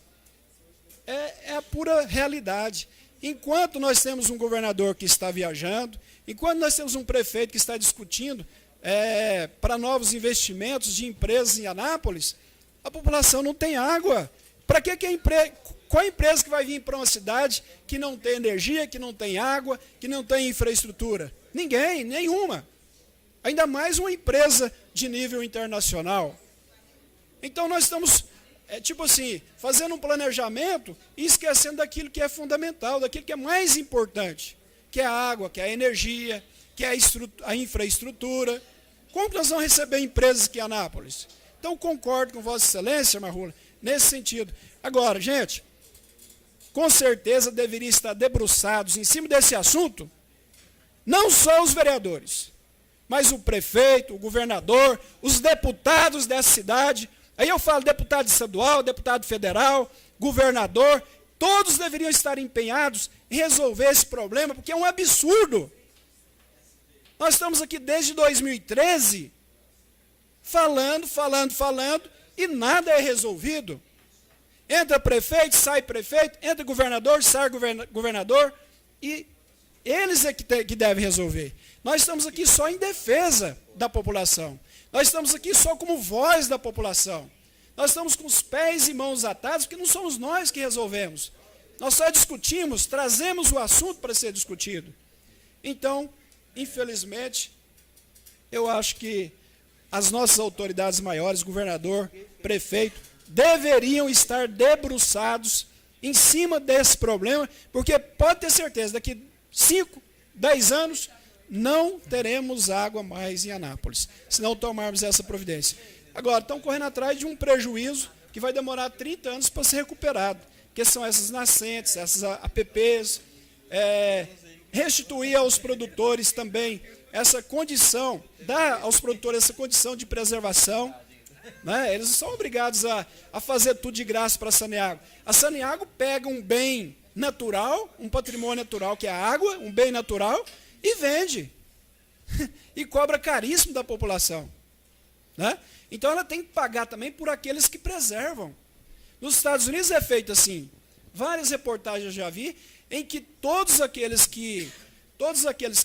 é a pura realidade. Enquanto nós temos um governador que está viajando, enquanto nós temos um prefeito que está discutindo para novos investimentos de empresas em Anápolis, a população não tem água. Para qual empresa que vai vir para uma cidade que não tem energia, que não tem água, que não tem infraestrutura? Ninguém, nenhuma. Ainda mais uma empresa de nível internacional. Então nós estamos, fazendo um planejamento e esquecendo daquilo que é fundamental, daquilo que é mais importante, que é a água, que é a energia, que é a infraestrutura. Como nós vamos receber empresas aqui em Anápolis? Então concordo com Vossa Excelência, Marrula, nesse sentido. Agora, gente, com certeza deveriam estar debruçados em cima desse assunto, não só os vereadores, mas o prefeito, o governador, os deputados dessa cidade. Aí eu falo deputado estadual, deputado federal, governador, todos deveriam estar empenhados em resolver esse problema, porque é um absurdo. Nós estamos aqui desde 2013, falando, e nada é resolvido. Entra prefeito, sai prefeito, entra governador, sai governador, e eles é que devem resolver. Nós estamos aqui só em defesa da população. Nós estamos aqui só como voz da população. Nós estamos com os pés e mãos atados, porque não somos nós que resolvemos. Nós só discutimos, trazemos o assunto para ser discutido. Então, infelizmente, eu acho que as nossas autoridades maiores, governador, prefeito, deveriam estar debruçados em cima desse problema, porque pode ter certeza, daqui 5, 10 anos, não teremos água mais em Anápolis, se não tomarmos essa providência. Agora, estão correndo atrás de um prejuízo que vai demorar 30 anos para ser recuperado, que são essas nascentes, essas APPs, restituir aos produtores também essa condição, dar aos produtores essa condição de preservação. Né? Eles são obrigados a fazer tudo de graça para a Saneago. A Saneago pega um bem natural, um patrimônio natural, que é a água, um bem natural, e vende. E cobra caríssimo da população. Né? Então ela tem que pagar também por aqueles que preservam. Nos Estados Unidos é feito assim. Várias reportagens eu já vi, em que todos aqueles que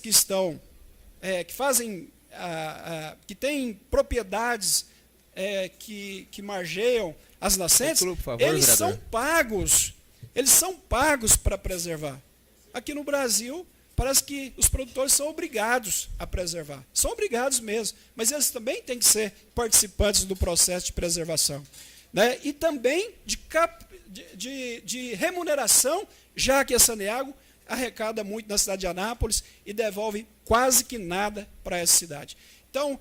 estão, que fazem, que têm propriedades que margeiam as nascentes, eles são pagos para preservar. Aqui no Brasil, parece que os produtores são obrigados a preservar. São obrigados mesmo, mas eles também têm que ser participantes do processo de preservação. Né? E também de remuneração, já que a Saneago arrecada muito na cidade de Anápolis e devolve quase que nada para essa cidade. Então,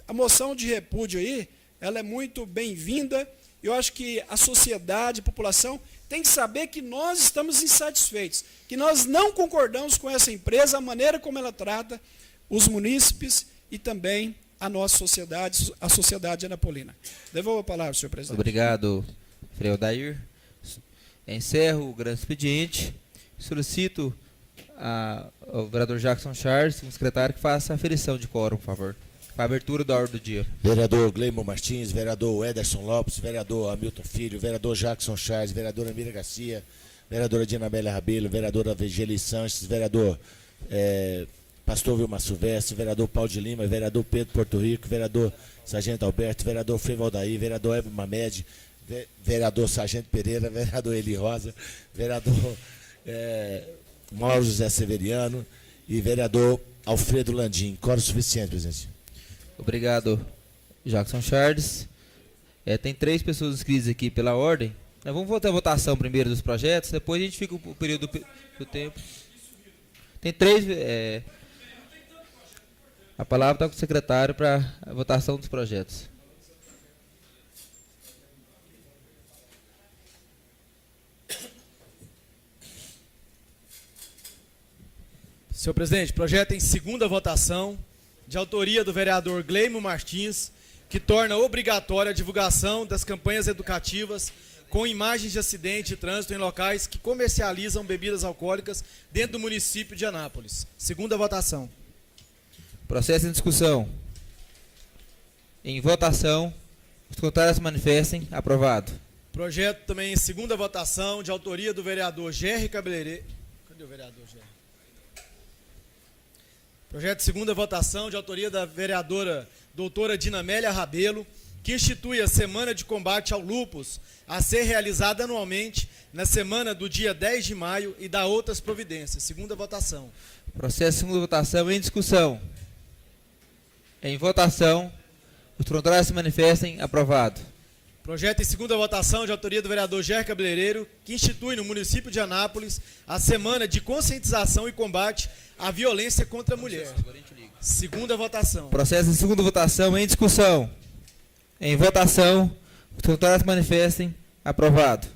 a moção de repúdio aí, ela é muito bem-vinda eu acho que a sociedade, a população, tem que saber que nós estamos insatisfeitos, que nós não concordamos com essa empresa, a maneira como ela trata os munícipes e também a nossa sociedade, a sociedade anapolina. Devolvo a palavra, senhor presidente. Obrigado, Frei Odair. Encerro o grande expediente. Solicito ao vereador Jackson Charles, o secretário, que faça a aferição de quórum, por favor. Para a abertura da ordem do dia. Vereador Gleimo Martins, vereador Ederson Lopes, vereador Hamilton Filho, vereador Jackson Charles, vereadora Mira Garcia, vereadora Dina Amélia Rabelo, vereadora Vigeli Sanches, vereador Pastor Vilmar Silvestre, vereador Paulo de Lima, vereador Pedro Porto Rico, vereador Sargento Alberto, vereador Frei Valdair, vereador Evo Mamed, vereador Sargento Pereira, vereador Eli Rosa, vereador Mauro José Severiano e vereador Alfredo Landim. Quórum suficiente, presidente. Obrigado, Jackson Charles. Tem 3 pessoas inscritas aqui pela ordem. Nós vamos voltar a votação primeiro dos projetos, depois a gente fica o período do tempo. Tem 3. A palavra está com o secretário para a votação dos projetos. Senhor presidente, projeto em segunda votação, de autoria do vereador Gleimo Martins, que torna obrigatória a divulgação das campanhas educativas com imagens de acidente de trânsito em locais que comercializam bebidas alcoólicas dentro do município de Anápolis. Segunda votação. Processo em discussão. Em votação. Os contrários se manifestem. Aprovado. Projeto também em segunda votação, de autoria do vereador Gerry Cabeleireiro. Cadê o vereador Gerry? Projeto de segunda votação, de autoria da vereadora doutora Dina Amélia Rabelo, que institui a Semana de Combate ao Lúpus, a ser realizada anualmente na semana do dia 10 de maio e dá outras providências. Segunda votação. Processo de segunda votação em discussão. Em votação. Os contrários se manifestem. Aprovado. Projeto em segunda votação, de autoria do vereador Gerry Cabeleireiro, que institui no município de Anápolis a Semana de Conscientização e Combate à Violência contra a Mulher. Segunda votação. Processo em segunda votação em discussão. Em votação. Os contrários se manifestem. Aprovado.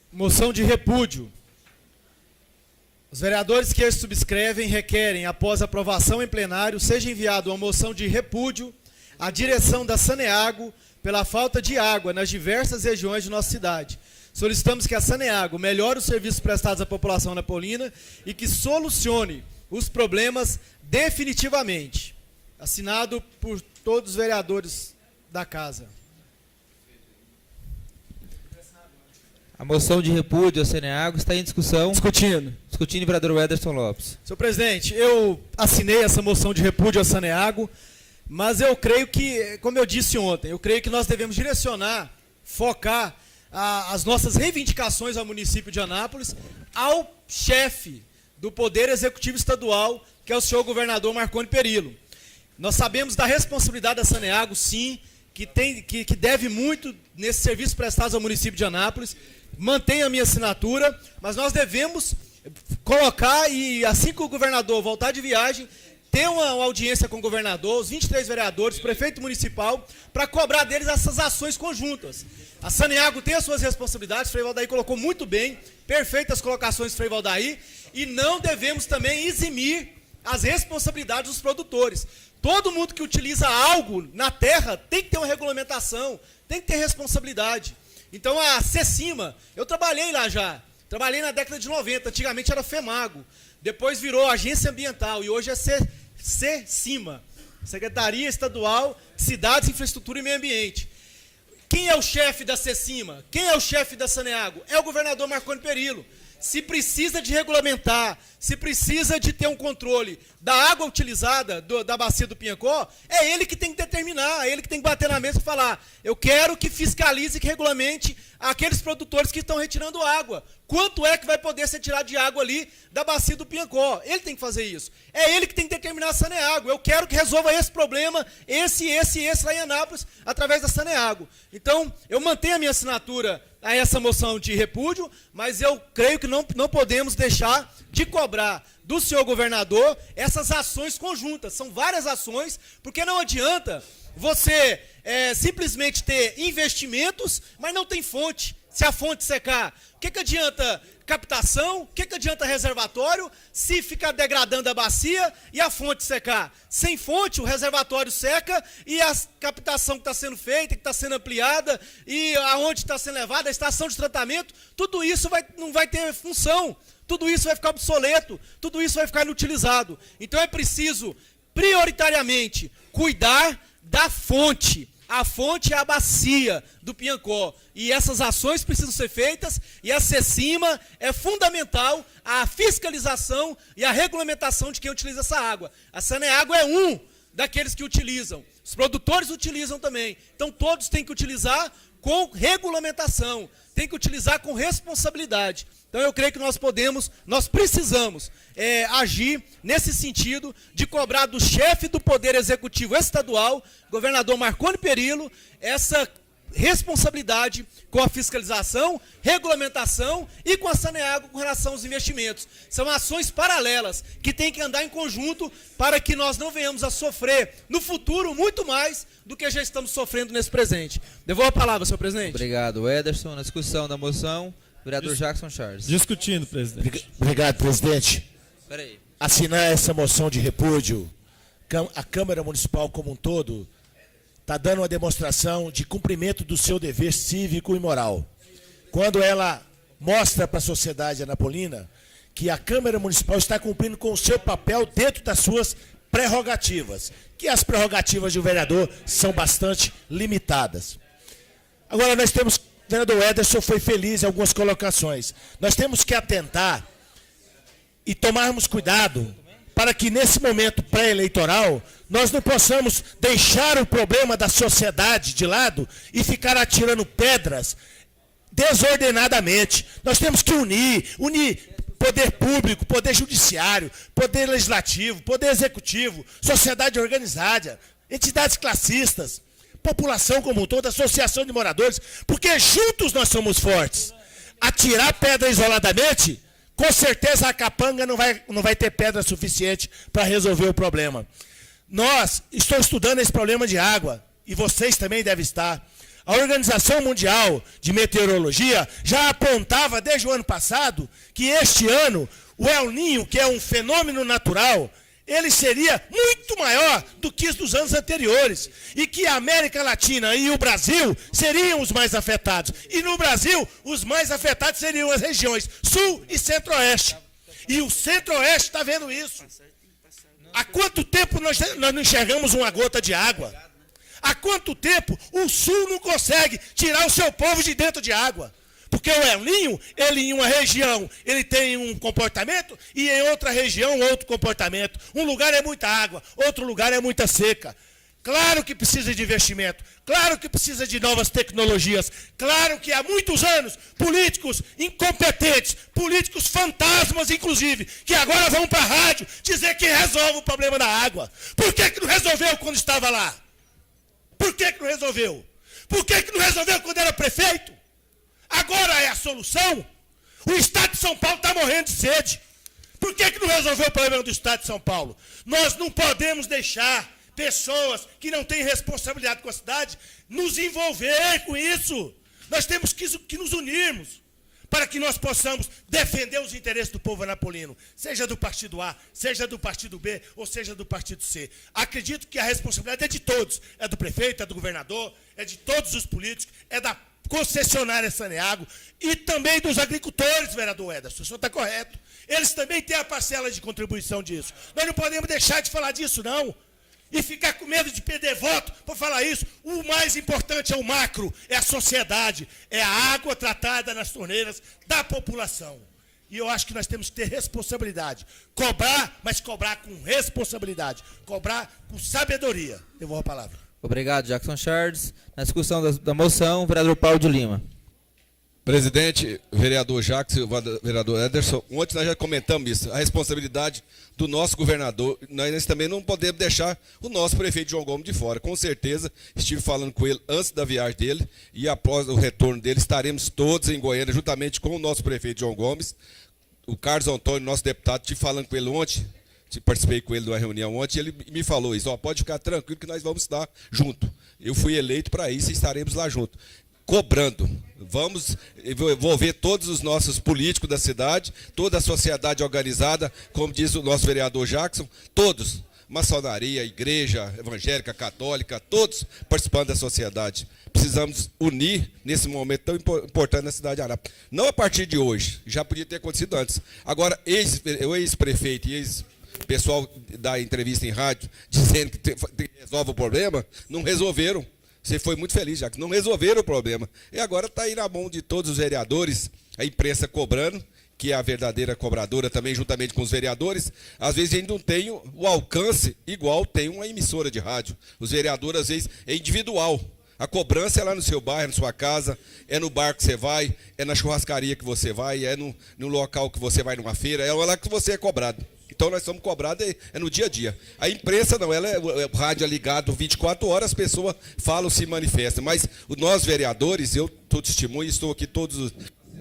Moção de repúdio. Os vereadores que este subscrevem requerem, após aprovação em plenário, seja enviado uma moção de repúdio à direção da Saneago pela falta de água nas diversas regiões de nossa cidade. Solicitamos que a Saneago melhore os serviços prestados à população napolina e que solucione os problemas definitivamente. Assinado por todos os vereadores da casa. A moção de repúdio ao Saneago está em discussão. Discutindo o vereador Ederson Lopes. Senhor presidente, eu assinei essa moção de repúdio ao Saneago, mas eu creio que, como eu disse ontem, eu creio que nós devemos direcionar, focar as nossas reivindicações ao município de Anápolis ao chefe do Poder Executivo Estadual, que é o senhor governador Marconi Perillo. Nós sabemos da responsabilidade da Saneago, sim, que deve muito nesse serviço prestado ao município de Anápolis. Mantenho a minha assinatura, mas nós devemos colocar, e assim que o governador voltar de viagem, ter uma audiência com o governador, os 23 vereadores, prefeito municipal, para cobrar deles essas ações conjuntas. A Saneago tem as suas responsabilidades, Frei Valdair colocou muito bem, perfeitas colocações, Frei Valdair, e não devemos também eximir as responsabilidades dos produtores. Todo mundo que utiliza algo na terra tem que ter uma regulamentação, tem que ter responsabilidade. Então a CECIMA, eu trabalhei lá já, trabalhei na década de 90, antigamente era FEMAGO, depois virou Agência Ambiental e hoje é CECIMA, Secretaria Estadual de Cidades, Infraestrutura e Meio Ambiente. Quem é o chefe da CECIMA? Quem é o chefe da Saneago? É o governador Marconi Perillo. Se precisa de regulamentar, se precisa de ter um controle da água utilizada da bacia do Pinhacó, é ele que tem que determinar, é ele que tem que bater na mesa e falar: eu quero que fiscalize, que regulamente àqueles produtores que estão retirando água. Quanto é que vai poder ser tirado de água ali da bacia do Piancó? Ele tem que fazer isso. É ele que tem que determinar a Saneago. Eu quero que resolva esse problema, esse lá em Anápolis, através da Saneago. Então, eu mantenho a minha assinatura a essa moção de repúdio, mas eu creio que não podemos deixar de cobrar do senhor governador essas ações conjuntas. São várias ações, porque não adianta você simplesmente ter investimentos, mas não tem fonte. Se a fonte secar, o que adianta captação? O que adianta reservatório se ficar degradando a bacia e a fonte secar? Sem fonte, o reservatório seca e a captação que está sendo feita, que está sendo ampliada e aonde está sendo levada, a estação de tratamento, tudo isso não vai ter função. Tudo isso vai ficar obsoleto, tudo isso vai ficar inutilizado. Então é preciso, prioritariamente, cuidar da fonte. A fonte é a bacia do Piancó. E essas ações precisam ser feitas, e a CECIMA é fundamental a fiscalização e a regulamentação de quem utiliza essa água. A Saneago é um daqueles que utilizam. Os produtores utilizam também. Então todos têm que utilizar com regulamentação, têm que utilizar com responsabilidade. Então eu creio que nós precisamos agir nesse sentido de cobrar do chefe do Poder Executivo Estadual, governador Marconi Perillo, essa responsabilidade com a fiscalização, regulamentação e com a Saneago com relação aos investimentos. São ações paralelas que têm que andar em conjunto para que nós não venhamos a sofrer no futuro muito mais do que já estamos sofrendo nesse presente. Devolvo a palavra, senhor presidente. Obrigado, Ederson. Na discussão da moção, vereador Jackson Charles. Discutindo, presidente. Obrigado, presidente. Peraí. Assinar essa moção de repúdio, a Câmara Municipal como um todo está dando uma demonstração de cumprimento do seu dever cívico e moral. Quando ela mostra para a sociedade anapolina que a Câmara Municipal está cumprindo com o seu papel dentro das suas prerrogativas, que as prerrogativas do vereador são bastante limitadas. Agora nós temos, o vereador Ederson foi feliz em algumas colocações, nós temos que atentar e tomarmos cuidado para que nesse momento pré-eleitoral nós não possamos deixar o problema da sociedade de lado e ficar atirando pedras desordenadamente. Nós temos que unir poder público, poder judiciário, poder legislativo, poder executivo, sociedade organizada, entidades classistas, população como um todo, associação de moradores, porque juntos nós somos fortes. Atirar pedra isoladamente, com certeza a capanga não vai ter pedra suficiente para resolver o problema. Estou estudando esse problema de água, e vocês também devem estar. A Organização Mundial de Meteorologia já apontava desde o ano passado que este ano o El Niño, que é um fenômeno natural, ele seria muito maior do que os dos anos anteriores. E que a América Latina e o Brasil seriam os mais afetados. E no Brasil, os mais afetados seriam as regiões Sul e Centro-Oeste. E o Centro-Oeste está vendo isso. Há quanto tempo nós não enxergamos uma gota de água? Há quanto tempo o Sul não consegue tirar o seu povo de dentro de água? Porque o El Niño, ele em uma região, ele tem um comportamento e em outra região outro comportamento. Um lugar é muita água, outro lugar é muita seca. Claro que precisa de investimento, claro que precisa de novas tecnologias, claro que há muitos anos políticos incompetentes, políticos fantasmas inclusive, que agora vão para a rádio dizer que resolve o problema da água. Por que não resolveu quando estava lá? Por que não resolveu? Por que não resolveu quando era prefeito? Agora é a solução? O Estado de São Paulo está morrendo de sede. Por que não resolveu o problema do Estado de São Paulo? Nós não podemos deixar pessoas que não têm responsabilidade com a cidade nos envolver com isso. Nós temos que nos unirmos para que nós possamos defender os interesses do povo anapolino, seja do partido A, seja do partido B, ou seja do partido C. Acredito que a responsabilidade é de todos, é do prefeito, é do governador, é de todos os políticos, é da concessionária Saneago e também dos agricultores, vereador Ederson, o senhor está correto. Eles também têm a parcela de contribuição disso. Nós não podemos deixar de falar disso, não. E ficar com medo de perder voto por falar isso. O mais importante é o macro, é a sociedade, é a água tratada nas torneiras da população. E eu acho que nós temos que ter responsabilidade. Cobrar, mas cobrar com responsabilidade. Cobrar com sabedoria. Devolvo a palavra. Obrigado, Jackson Charles. Na discussão da moção, vereador Paulo de Lima. Presidente, vereador Jacques e vereador Ederson, ontem nós já comentamos isso, a responsabilidade do nosso governador, nós também não podemos deixar o nosso prefeito João Gomes de fora. Com certeza, estive falando com ele antes da viagem dele e após o retorno dele, estaremos todos em Goiânia, juntamente com o nosso prefeito João Gomes, o Carlos Antônio, nosso deputado, estive falando com ele ontem, participei com ele de uma reunião ontem, ele me falou isso, pode ficar tranquilo que nós vamos estar junto. Eu fui eleito para isso e estaremos lá junto. Cobrando. Vamos envolver todos os nossos políticos da cidade, toda a sociedade organizada, como diz o nosso vereador Jackson, todos, maçonaria, igreja, evangélica, católica, todos participando da sociedade. Precisamos unir nesse momento tão importante na cidade de Anápolis. Não a partir de hoje, já podia ter acontecido antes. Agora, o ex-prefeito e ex-pessoal da entrevista em rádio, dizendo que resolve o problema, não resolveram. Você foi muito feliz, já que não resolveram o problema. E agora está aí na mão de todos os vereadores, a imprensa cobrando, que é a verdadeira cobradora também, juntamente com os vereadores. Às vezes ainda não tem o alcance igual tem uma emissora de rádio. Os vereadores, às vezes, é individual. A cobrança é lá no seu bairro, na sua casa, é no bar que você vai, é na churrascaria que você vai, é no local que você vai numa feira, é lá que você é cobrado. Então nós somos cobrados no dia a dia. A imprensa não, o rádio é ligado 24 horas, as pessoas falam, se manifestam. Mas nós vereadores, eu estou testemunho, estou aqui todas as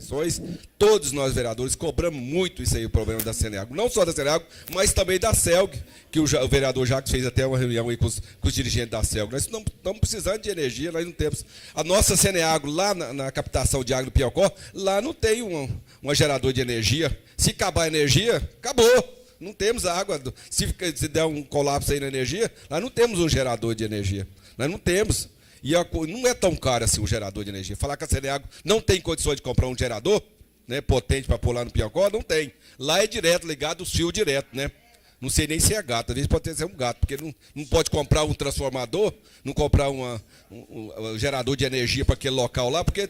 sessões, todos nós vereadores cobramos muito isso aí, o problema da Ceneago. Não só da Ceneago, mas também da CELG, que o vereador Jacques fez até uma reunião aí com os dirigentes da CELG. Nós não estamos precisando de energia, nós não temos. A nossa Ceneago, lá na captação de água do Piaucó, lá não tem um gerador de energia. Se acabar a energia, acabou. Não temos água. Se der um colapso aí na energia, nós não temos um gerador de energia. Nós não temos. E não é tão caro assim um gerador de energia. Falar que a Ceneago não tem condições de comprar um gerador, né, potente para pôr lá no Piaucó, não tem. Lá é direto, ligado o fio direto, né? Não sei nem se é gato, às vezes pode ser um gato, porque não pode comprar um transformador, não comprar um gerador de energia para aquele local lá, porque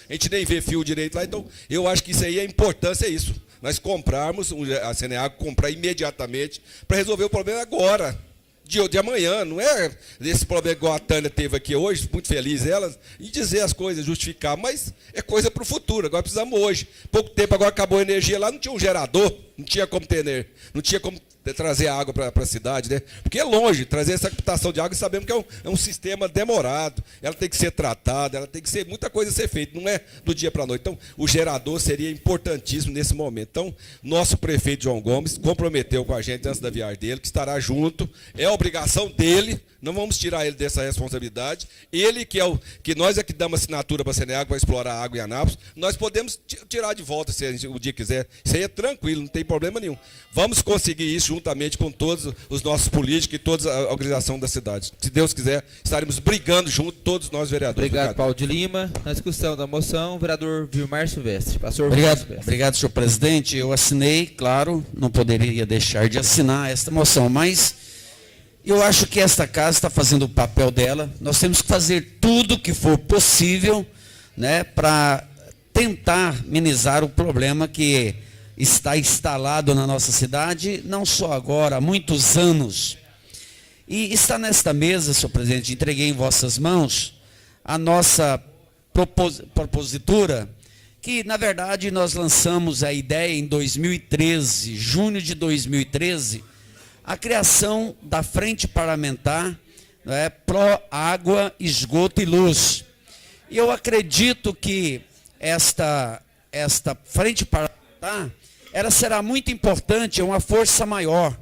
a gente nem vê fio direito lá. Então, eu acho que isso aí, a importância é isso. Nós comprarmos, a Ceneago comprar imediatamente para resolver o problema agora, de amanhã. Não é esse problema igual a Tânia teve aqui hoje, muito feliz ela, e dizer as coisas, justificar, mas é coisa para o futuro. Agora precisamos hoje. Pouco tempo agora acabou a energia lá, não tinha um gerador, não tinha como trazer água para a cidade, né? Porque é longe, trazer essa captação de água, e sabemos que é um sistema demorado, ela tem que ser tratada, ela tem que ser, muita coisa a ser feita, não é do dia para a noite. Então, o gerador seria importantíssimo nesse momento. Então, nosso prefeito João Gomes comprometeu com a gente antes da viagem dele, que estará junto, é obrigação dele, não vamos tirar ele dessa responsabilidade. Ele que nós é que damos assinatura para a Ceneago para explorar a água em Anápolis, nós podemos tirar de volta se o dia quiser. Isso aí é tranquilo, não tem problema nenhum. Vamos conseguir isso juntamente com todos os nossos políticos e toda a organização da cidade. Se Deus quiser, estaremos brigando junto, todos nós vereadores. Obrigado, Paulo de Lima. Na discussão da moção, o vereador Vilmar Silvestre. Obrigado, senhor presidente. Eu assinei, claro, não poderia deixar de assinar esta moção, mas eu acho que esta casa está fazendo o papel dela. Nós temos que fazer tudo o que for possível, né, para tentar minimizar o problema que está instalado na nossa cidade, não só agora, há muitos anos. E está nesta mesa, senhor presidente, entreguei em vossas mãos a nossa propositura, que na verdade nós lançamos a ideia em 2013, junho de 2013, a criação da Frente Parlamentar, né, Pró Água, Esgoto e Luz. E eu acredito que esta Frente Parlamentar, ela será muito importante, é uma força maior,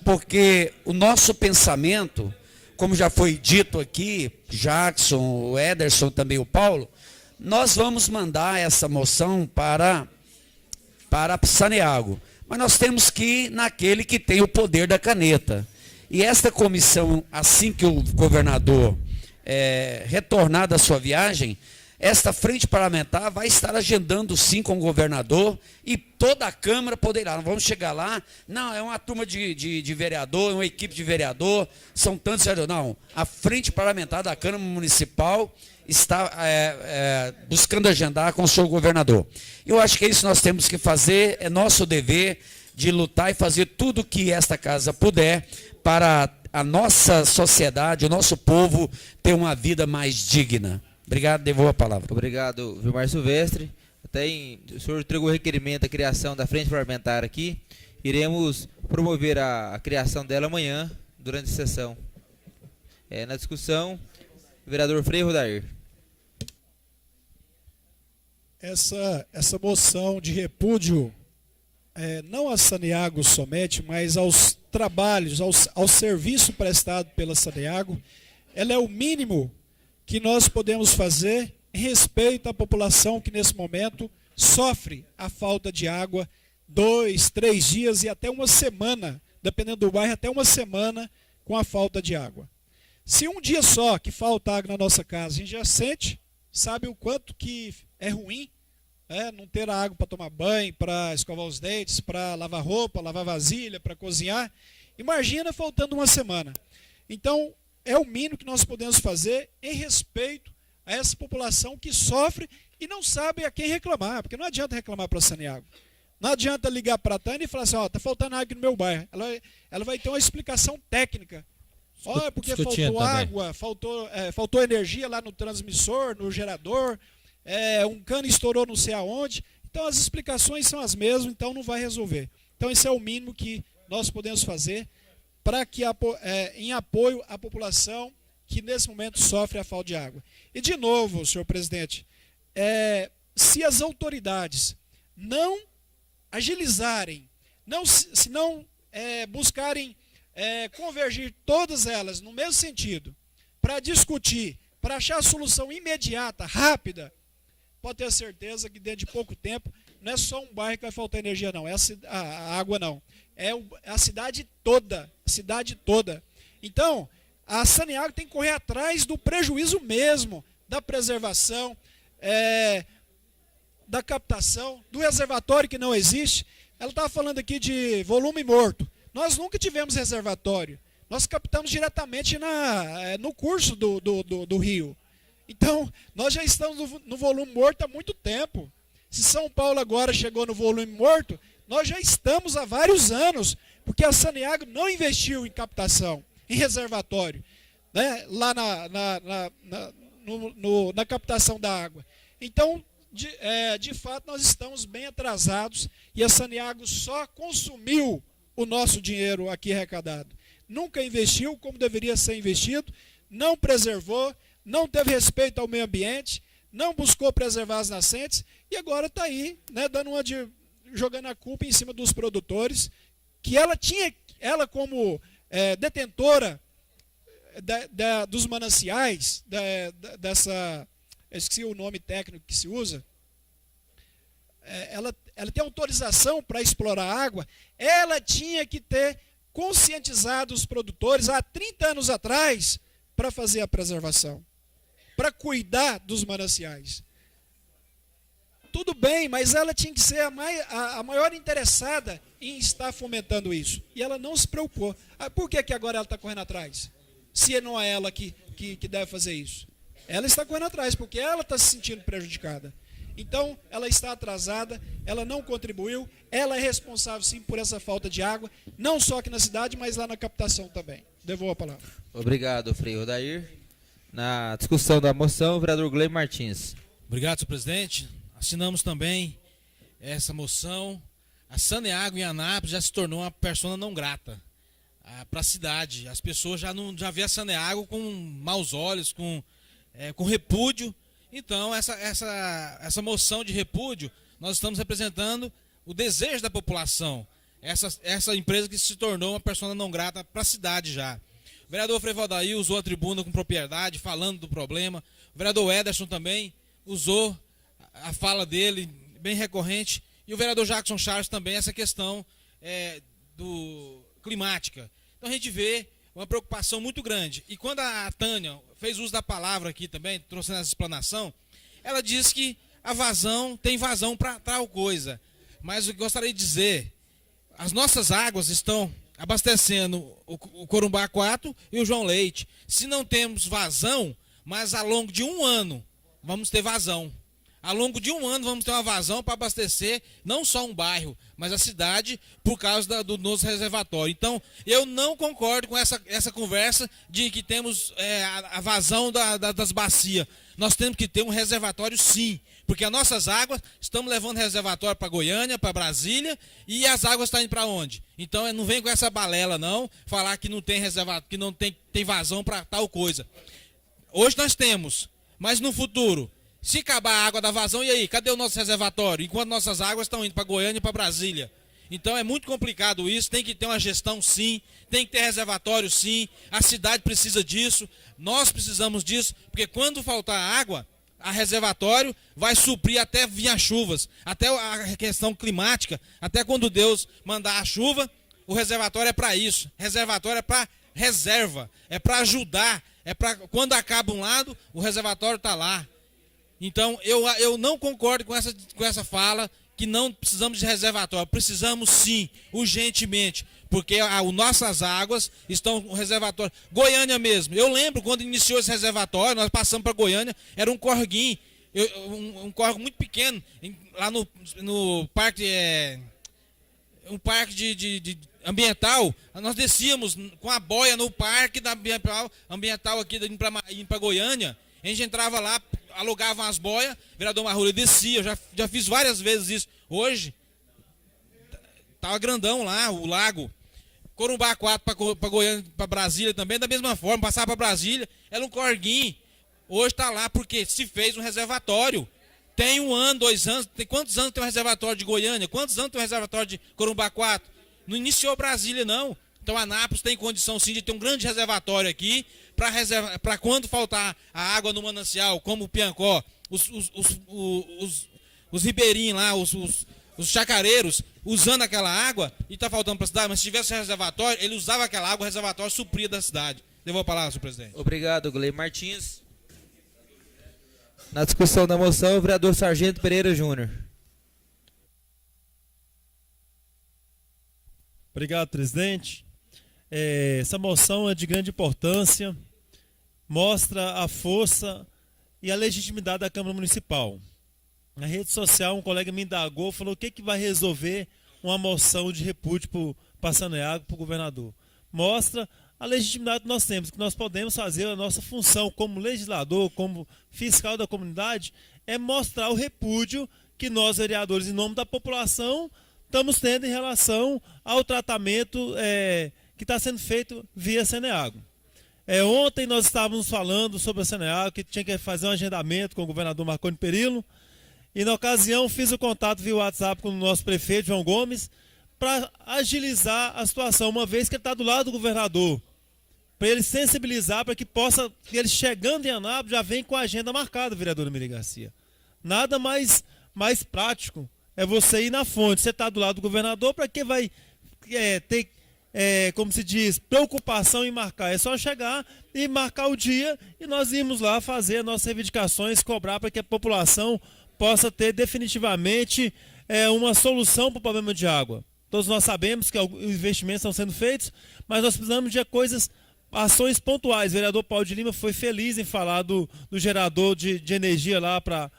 porque o nosso pensamento, como já foi dito aqui, Jackson, o Ederson, também o Paulo, nós vamos mandar essa moção para Saneago. Mas nós temos que ir naquele que tem o poder da caneta. E esta comissão, assim que o governador retornar da sua viagem, esta frente parlamentar vai estar agendando sim com o governador e toda a Câmara poderá. Não vamos chegar lá, não, é uma turma de vereador, uma equipe de vereador, são tantos vereadores. Não, a frente parlamentar da Câmara Municipal está buscando agendar com o senhor governador. Eu acho que é isso que nós temos que fazer, é nosso dever de lutar e fazer tudo o que esta casa puder para a nossa sociedade, o nosso povo ter uma vida mais digna. Obrigado, devolvo a palavra. Obrigado, Vilmar Silvestre. o senhor entregou o requerimento da criação da frente parlamentar aqui. Iremos promover a criação dela amanhã, durante a sessão. Na discussão, o vereador Frei Rodair. Essa moção de repúdio, não a Saneago somente, mas aos trabalhos, ao serviço prestado pela Saneago, ela é o mínimo que nós podemos fazer em respeito à população que nesse momento sofre a falta de água 2, 3 dias e até uma semana, dependendo do bairro, até uma semana com a falta de água. Se um dia só que falta água na nossa casa, a gente já sente, sabe o quanto que é ruim, não ter água para tomar banho, para escovar os dentes, para lavar roupa, lavar vasilha, para cozinhar. Imagina faltando uma semana. Então, é o mínimo que nós podemos fazer em respeito a essa população que sofre e não sabe a quem reclamar, porque não adianta reclamar para a Saneago. Não adianta ligar para a Tânia e falar assim, está faltando água aqui no meu bairro. Ela vai ter uma explicação técnica. Porque faltou água, faltou energia lá no transmissor, no gerador, um cano estourou não sei aonde. Então as explicações são as mesmas, então não vai resolver. Então esse é o mínimo que nós podemos fazer para que em apoio à população que nesse momento sofre a falta de água. E de novo, senhor presidente, se as autoridades não agilizarem, se não buscarem convergir todas elas no mesmo sentido, para discutir, para achar a solução imediata, rápida, pode ter certeza que dentro de pouco tempo, não é só um bairro que vai faltar energia não, a água não, é a cidade toda, Então, a Saneago tem que correr atrás do prejuízo mesmo, da preservação, da captação, do reservatório que não existe. Ela estava falando aqui de volume morto. Nós nunca tivemos reservatório. Nós captamos diretamente no curso do rio. Então, nós já estamos no volume morto há muito tempo. Se São Paulo agora chegou no volume morto, nós já estamos há vários anos, porque a Saneago não investiu em captação, em reservatório, lá na captação da água. Então, de fato, nós estamos bem atrasados e a Saneago só consumiu o nosso dinheiro aqui arrecadado. Nunca investiu como deveria ser investido, não preservou, não teve respeito ao meio ambiente, não buscou preservar as nascentes e agora está aí, jogando a culpa em cima dos produtores, que ela como detentora dos mananciais, eu esqueci o nome técnico que se usa, ela tem autorização para explorar a água, ela tinha que ter conscientizado os produtores há 30 anos atrás para fazer a preservação, para cuidar dos mananciais. Tudo bem, mas ela tinha que ser a maior interessada em estar fomentando isso. E ela não se preocupou. Por que agora ela está correndo atrás? Se não é ela que deve fazer isso. Ela está correndo atrás, porque ela está se sentindo prejudicada. Então, ela está atrasada, ela não contribuiu, ela é responsável sim por essa falta de água, não só aqui na cidade, mas lá na captação também. Devolvo a palavra. Obrigado, Frei Rodair. Na discussão da moção, o vereador Gleber Martins. Obrigado, senhor presidente. Assinamos também essa moção. A Saneago em Anápolis já se tornou uma persona não grata para a cidade. As pessoas já vê a Saneago com maus olhos, com repúdio. Então, essa moção de repúdio, nós estamos representando o desejo da população. Essa empresa que se tornou uma persona não grata para a cidade já. O vereador Frei Rodair usou a tribuna com propriedade, falando do problema. O vereador Ederson também usou a fala dele, bem recorrente. E o vereador Jackson Charles também, essa questão climática. Então, a gente vê uma preocupação muito grande. E quando a Tânia fez uso da palavra aqui também, trouxe essa explanação, ela diz que a vazão tem vazão para tal coisa. Mas eu gostaria de dizer, as nossas águas estão abastecendo o Corumbá 4 e o João Leite. Se não temos vazão, mas ao longo de um ano vamos ter vazão. Ao longo de um ano vamos ter uma vazão para abastecer não só um bairro, mas a cidade por causa do nosso reservatório. Então, eu não concordo com essa conversa de que temos a vazão das bacias. Nós temos que ter um reservatório sim, porque as nossas águas, estamos levando reservatório para Goiânia, para Brasília, e as águas estão indo para onde? Então, não vem com essa balela não, falar que não tem reservatório, que não tem vazão para tal coisa. Hoje nós temos, mas no futuro, se acabar a água da vazão, e aí? Cadê o nosso reservatório? Enquanto nossas águas estão indo para Goiânia e para Brasília. Então é muito complicado isso, tem que ter uma gestão sim, tem que ter reservatório sim, a cidade precisa disso, nós precisamos disso, porque quando faltar água, a reservatório vai suprir até vir as chuvas, até a questão climática, até quando Deus mandar a chuva, o reservatório é para isso, reservatório é para reserva, é para ajudar, é para quando acaba um lado, o reservatório está lá. Então, eu não concordo com essa fala que não precisamos de reservatório. Precisamos sim, urgentemente, porque as nossas águas estão no reservatório. Goiânia mesmo, eu lembro quando iniciou esse reservatório, nós passamos para Goiânia, era um corguinho, um córrego muito pequeno, lá no parque, um parque de ambiental, nós descíamos com a boia no parque da ambiental aqui indo para Goiânia, a gente entrava lá, alugava umas boias, vereador Marrulho descia, eu já fiz várias vezes isso. Hoje, estava grandão lá, o lago. Corumbá 4 para Goiânia, para Brasília também, da mesma forma, passava para Brasília, era um corguinho. Hoje está lá porque se fez um reservatório. Tem 1 ano, 2 anos, tem quantos anos tem um reservatório de Goiânia? Quantos anos tem um reservatório de Corumbá 4? Não iniciou Brasília, não. Então a Anápolis tem condição sim de ter um grande reservatório aqui, para quando faltar a água no manancial, como o Piancó, os ribeirinhos lá, os chacareiros, usando aquela água, e está faltando para a cidade, mas se tivesse reservatório, ele usava aquela água, o reservatório supria da cidade. Devolvo a palavra, senhor presidente. Obrigado, Gley Martins. Na discussão da moção, o vereador Sargento Pereira Júnior. Obrigado, presidente. Essa moção é de grande importância, mostra a força e a legitimidade da Câmara Municipal. Na rede social, um colega me indagou, falou o que vai resolver uma moção de repúdio para Saneago, para o governador. Mostra a legitimidade que nós temos, que nós podemos fazer a nossa função como legislador, como fiscal da comunidade, é mostrar o repúdio que nós, vereadores, em nome da população, estamos tendo em relação ao tratamento que está sendo feito via Saneago. Ontem nós estávamos falando sobre a Saneago, que tinha que fazer um agendamento com o governador Marconi Perillo, e na ocasião fiz o contato via WhatsApp com o nosso prefeito, João Gomes, para agilizar a situação, uma vez que ele está do lado do governador, para ele sensibilizar, para que ele chegando em Anápolis já vem com a agenda marcada, vereadora Miriam Garcia. Nada mais prático é você ir na fonte, você está do lado do governador, para que vai ter, como se diz, preocupação em marcar. É só chegar e marcar o dia e nós irmos lá fazer nossas reivindicações, cobrar para que a população possa ter definitivamente uma solução para o problema de água. Todos nós sabemos que os investimentos estão sendo feitos, mas nós precisamos de ações pontuais. O vereador Paulo de Lima foi feliz em falar do gerador de energia lá para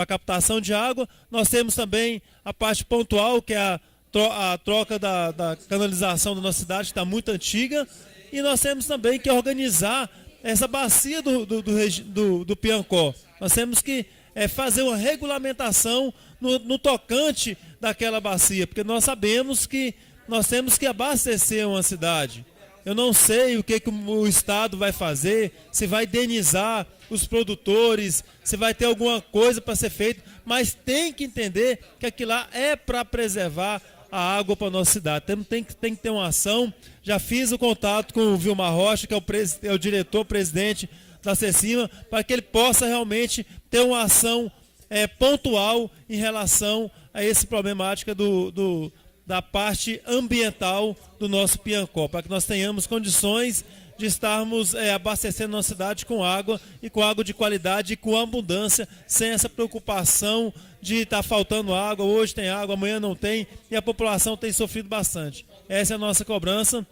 captação de água. Nós temos também a parte pontual, que é a troca da canalização da nossa cidade, que está muito antiga. E nós temos também que organizar essa bacia do Piancó. Nós temos que fazer uma regulamentação no tocante daquela bacia, porque nós sabemos que nós temos que abastecer uma cidade. Eu não sei o que o Estado vai fazer, se vai indenizar os produtores, se vai ter alguma coisa para ser feito, mas tem que entender que aquilo lá é para preservar a água para a nossa cidade. Tem que ter uma ação. Já fiz o contato com o Vilmar Rocha, que é o diretor-presidente da CECIMA, para que ele possa realmente ter uma ação pontual em relação a essa problemática da parte ambiental do nosso Piancó, para que nós tenhamos condições de estarmos abastecendo nossa cidade com água, e com água de qualidade e com abundância, sem essa preocupação de estar faltando água. Hoje tem água, amanhã não tem, e a população tem sofrido bastante. Essa é a nossa cobrança,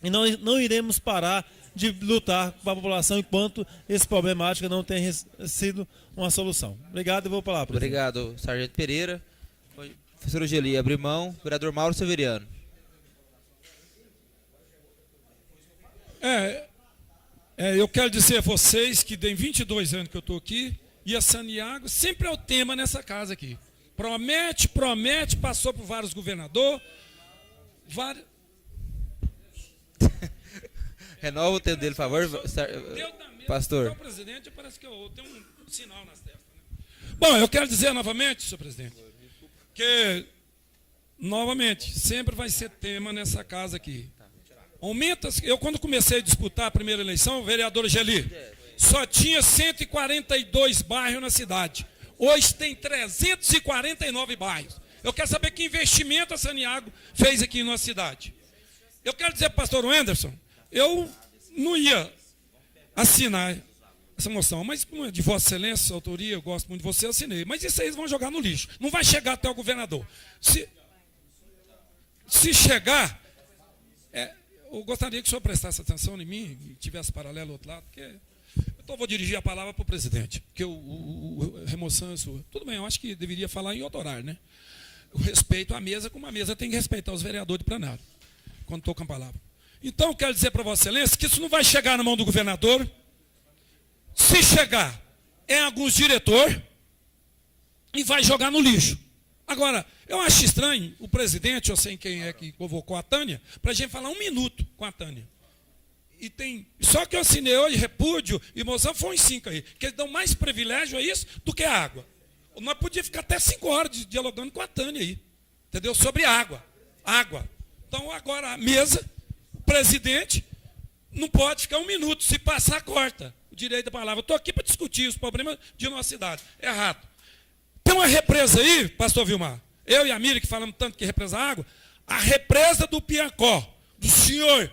e não iremos parar de lutar com a população enquanto esse problemática não tem sido uma solução. Obrigado e vou para lá, presidente. Obrigado, Sargento Pereira. Professor Geli, abre mão. Vereador Mauro Severiano. Eu quero dizer a vocês que tem 22 anos que eu estou aqui e a Saniago sempre é o tema nessa casa aqui. Promete, passou por vários governadores, Renova o tempo dele, por favor, pastor. Então, presidente, parece que eu tenho um sinal nas testas. Né? Bom, eu quero dizer novamente, senhor presidente, que, novamente, sempre vai ser tema nessa casa aqui. Aumenta, eu quando comecei a disputar a primeira eleição, o vereador Geli, só tinha 142 bairros na cidade. Hoje tem 349 bairros. Eu quero saber que investimento a Saniago fez aqui na cidade. Eu quero dizer para o pastor Wenderson, eu não ia assinar essa moção, mas como é de Vossa Excelência, sua autoria, eu gosto muito de você, eu assinei. Mas isso aí eles vão jogar no lixo. Não vai chegar até o governador. Se chegar, eu gostaria que o senhor prestasse atenção em mim e tivesse paralelo ao outro lado, porque então vou dirigir a palavra para o presidente, porque a remoção é sua. Tudo bem, eu acho que deveria falar em outro horário, né? O respeito à mesa, como a mesa tem que respeitar os vereadores de plenário, quando tocam a palavra. Então, eu quero dizer para Vossa Excelência que isso não vai chegar na mão do governador. Se chegar, é alguns diretores e vai jogar no lixo. Agora, eu acho estranho o presidente, eu sei quem é que convocou a Tânia, para a gente falar 1 minuto com a Tânia. E só que eu assinei hoje, repúdio e moção, foi uns 5 aí, que eles dão mais privilégio a isso do que a água. Nós podíamos ficar até 5 horas dialogando com a Tânia aí, entendeu? Sobre água. Então, agora a mesa, o presidente, não pode ficar 1 minuto, se passar, corta o direito da palavra. Eu estou aqui para discutir os problemas de nossa cidade. Errado. Tem uma represa aí, pastor Vilmar, eu e a Miriam, que falamos tanto que represa água, a represa do Piancó, do senhor,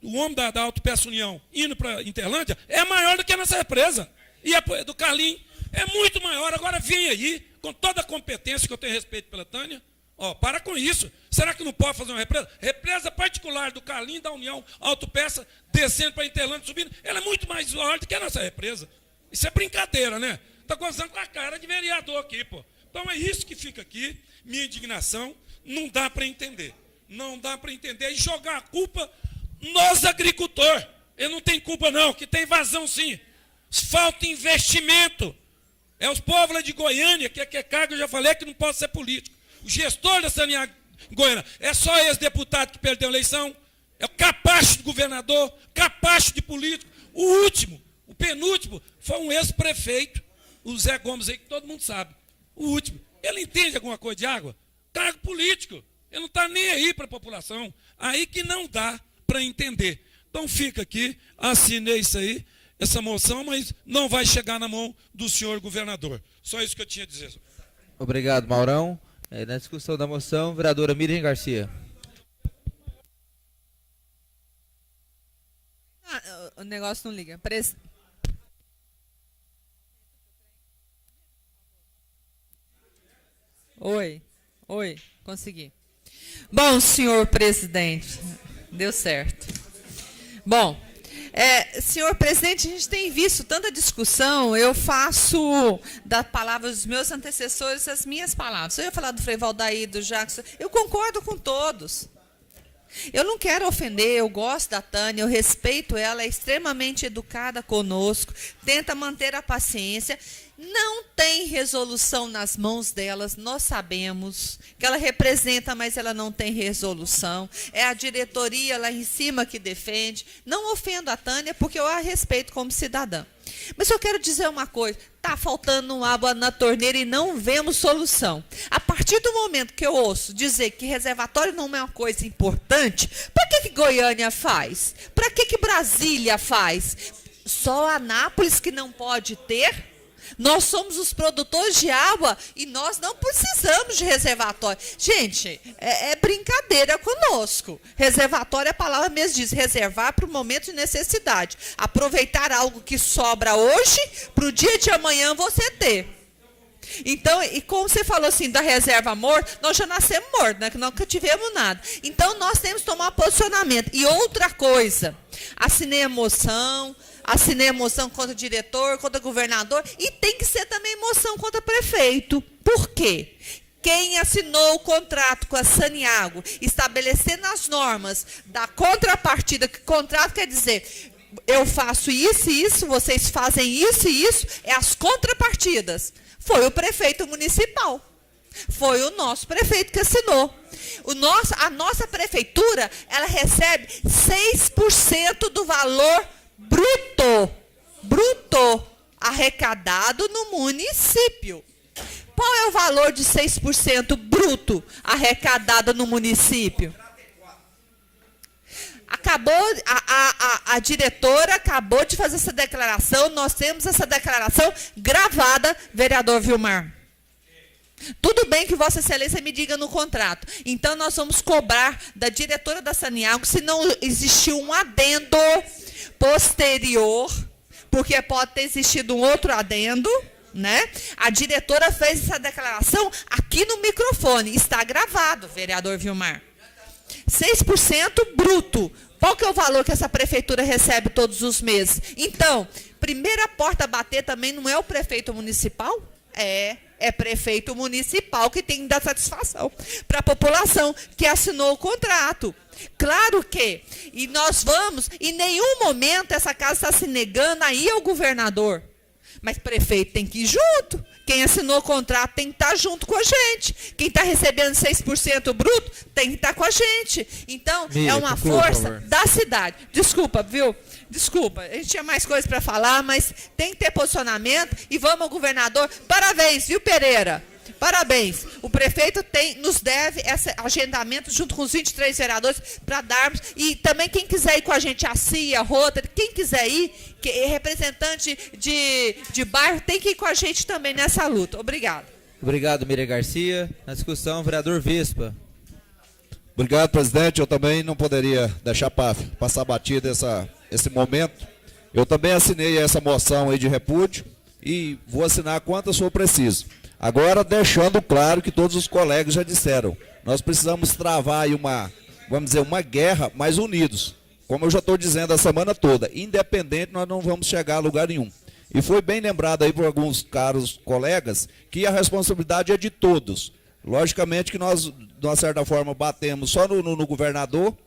o homem da Autopeça União, indo para Interlândia, é maior do que a nossa represa. E a do Carlim é muito maior. Agora vem aí, com toda a competência que eu tenho respeito pela Tânia, para com isso. Será que não pode fazer uma represa? Represa particular do Carlim, da União, Autopeça, descendo para Interlândia, subindo, ela é muito mais maior do que a nossa represa. Isso é brincadeira, né? Está gozando com a cara de vereador aqui, pô. Então é isso que fica aqui, minha indignação, não dá para entender. Não dá para entender e jogar a culpa nos agricultores. Ele não tem culpa não, que tem vazão sim. Falta investimento. É os povos lá de Goiânia, que é cargo, eu já falei, que não pode ser político. O gestor da Saniago Goiânia é só ex-deputado que perdeu a eleição, é o capacho do governador, capacho de político. O último, o penúltimo, foi um ex-prefeito, o Zé Gomes aí, que todo mundo sabe. O último. Ele entende alguma coisa de água? Cargo político. Ele não está nem aí para a população. Aí que não dá para entender. Então fica aqui, assinei isso aí, essa moção, mas não vai chegar na mão do senhor governador. Só isso que eu tinha a dizer. Obrigado, Maurão. Na discussão da moção, vereadora Miriam Garcia. O negócio não liga. Oi, consegui. Bom, senhor presidente, deu certo. Bom, senhor presidente, a gente tem visto tanta discussão, eu faço das palavras dos meus antecessores as minhas palavras. Eu ia falar do Frei Valdair, do Jackson, eu concordo com todos. Eu não quero ofender, eu gosto da Tânia, eu respeito ela, é extremamente educada conosco, tenta manter a paciência. Não tem resolução nas mãos delas, nós sabemos que ela representa, mas ela não tem resolução. É a diretoria lá em cima que defende. Não ofendo a Tânia, porque eu a respeito como cidadã. Mas eu quero dizer uma coisa, está faltando água na torneira e não vemos solução. A partir do momento que eu ouço dizer que reservatório não é uma coisa importante, para que Goiânia faz? Para que Brasília faz? Só Anápolis que não pode ter? Nós somos os produtores de água e nós não precisamos de reservatório. Gente, é brincadeira conosco. Reservatório, a palavra mesmo diz, reservar para o momento de necessidade. Aproveitar algo que sobra hoje, para o dia de amanhã você ter. Então, e como você falou assim da reserva morta, nós já nascemos mortos, né? Que nunca tivemos nada. Então, nós temos que tomar posicionamento. E outra coisa, assinei a moção contra o diretor, contra o governador, e tem que ser também moção contra o prefeito. Por quê? Quem assinou o contrato com a Saniago, estabelecendo as normas da contrapartida, que contrato quer dizer, eu faço isso e isso, vocês fazem isso e isso, é as contrapartidas. Foi o prefeito municipal. Foi o nosso prefeito que assinou. A nossa prefeitura, ela recebe 6% do valor bruto arrecadado no município. Qual é o valor de 6% bruto arrecadado no município? A diretora acabou de fazer essa declaração, nós temos essa declaração gravada, vereador Vilmar. Tudo bem que Vossa Excelência me diga no contrato. Então, nós vamos cobrar da diretora da Saniago, se não existiu um adendo posterior, porque pode ter existido um outro adendo, né? A diretora fez essa declaração aqui no microfone, está gravado, vereador Vilmar. 6% bruto. Qual que é o valor que essa prefeitura recebe todos os meses? Então, primeira porta a bater também não é o prefeito municipal? É prefeito municipal que tem que dar satisfação para a população que assinou o contrato. Claro que, e nós vamos, em nenhum momento essa casa está se negando a ir ao governador. Mas prefeito tem que ir junto. Quem assinou o contrato tem que estar junto com a gente. Quem está recebendo 6% bruto tem que estar com a gente. Então, é uma força da cidade. Desculpa, viu? Desculpa, a gente tinha mais coisas para falar, mas tem que ter posicionamento e vamos ao governador. Parabéns, viu, Pereira? Parabéns. O prefeito nos deve esse agendamento junto com os 23 vereadores para darmos. E também quem quiser ir com a gente, a CIA, a Rotary, quem quiser ir, que é representante de bairro, tem que ir com a gente também nessa luta. Obrigado. Obrigado, Miriam Garcia. Na discussão, vereador Vespa. Obrigado, presidente. Eu também não poderia deixar passar batida esse momento. Eu também assinei essa moção aí de repúdio e vou assinar quantas for preciso. Agora, deixando claro que todos os colegas já disseram, nós precisamos travar aí uma guerra, mas unidos. Como eu já estou dizendo a semana toda, independente, nós não vamos chegar a lugar nenhum. E foi bem lembrado aí por alguns caros colegas que a responsabilidade é de todos. Logicamente que nós, de uma certa forma, batemos só no governador,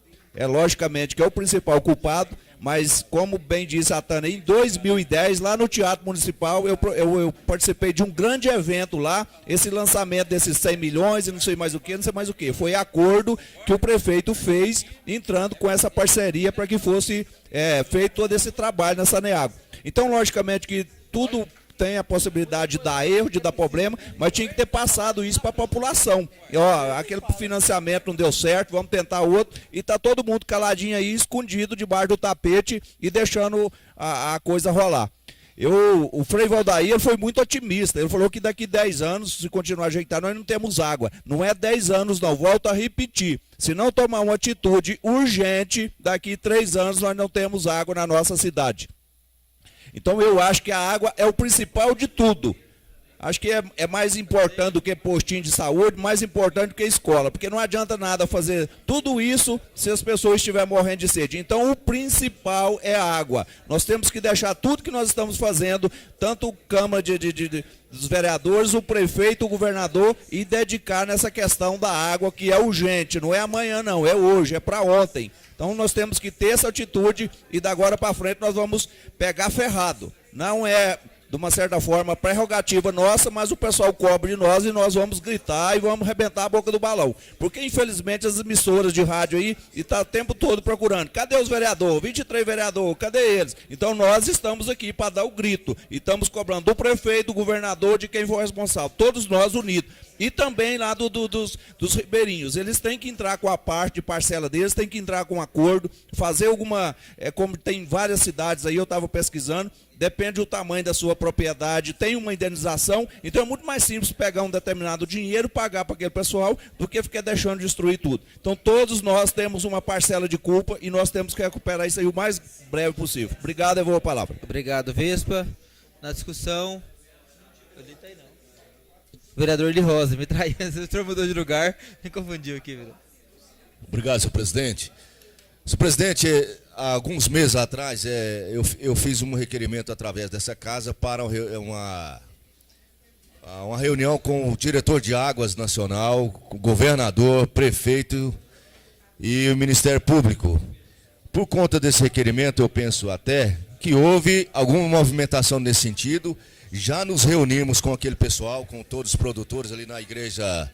logicamente que é o principal culpado, mas como bem disse a Tânia, em 2010, lá no Teatro Municipal, eu participei de um grande evento lá, esse lançamento desses 100 milhões e não sei mais o que. Foi acordo que o prefeito fez, entrando com essa parceria para que fosse feito todo esse trabalho na Saniago. Então, logicamente que tudo tem a possibilidade de dar erro, de dar problema, mas tinha que ter passado isso para a população. E, aquele financiamento não deu certo, vamos tentar outro, e está todo mundo caladinho aí, escondido debaixo do tapete e deixando a coisa rolar. O Frei Valdair foi muito otimista, ele falou que daqui 10 anos, se continuar ajeitado, nós não temos água. Não é 10 anos não, volto a repetir. Se não tomar uma atitude urgente, daqui 3 anos nós não temos água na nossa cidade. Então eu acho que a água é o principal de tudo. Acho que é mais importante do que postinho de saúde, mais importante do que escola, porque não adianta nada fazer tudo isso se as pessoas estiverem morrendo de sede. Então o principal é a água. Nós temos que deixar tudo que nós estamos fazendo, tanto a Câmara dos Vereadores, o prefeito, o governador, e dedicar nessa questão da água, que é urgente. Não é amanhã não, é hoje, é para ontem. Então nós temos que ter essa atitude e da agora para frente nós vamos pegar ferrado. Não é, de uma certa forma, prerrogativa nossa, mas o pessoal cobra de nós e nós vamos gritar e vamos arrebentar a boca do balão. Porque infelizmente as emissoras de rádio aí estão o tempo todo procurando. Cadê os vereadores? 23 vereadores, cadê eles? Então nós estamos aqui para dar o grito. E estamos cobrando do prefeito, do governador, de quem for responsável. Todos nós unidos. E também lá dos ribeirinhos. Eles têm que entrar com a parte de parcela deles, têm que entrar com um acordo, fazer alguma, como tem várias cidades aí, eu estava pesquisando, depende do tamanho da sua propriedade, tem uma indenização, então é muito mais simples pegar um determinado dinheiro, pagar para aquele pessoal, do que ficar deixando destruir tudo. Então todos nós temos uma parcela de culpa e nós temos que recuperar isso aí o mais breve possível. Obrigado, eu vou a palavra. Obrigado, Vespa. Na discussão... Vereador Eli Rosa, me traiu, o senhor mudou de lugar, me confundiu aqui, vereador. Obrigado, senhor presidente. Senhor presidente, há alguns meses atrás, eu fiz um requerimento através dessa casa para uma reunião com o diretor de Águas Nacional, o governador, prefeito e o Ministério Público. Por conta desse requerimento, eu penso até que houve alguma movimentação nesse sentido. Já nos reunimos com aquele pessoal, com todos os produtores ali na igreja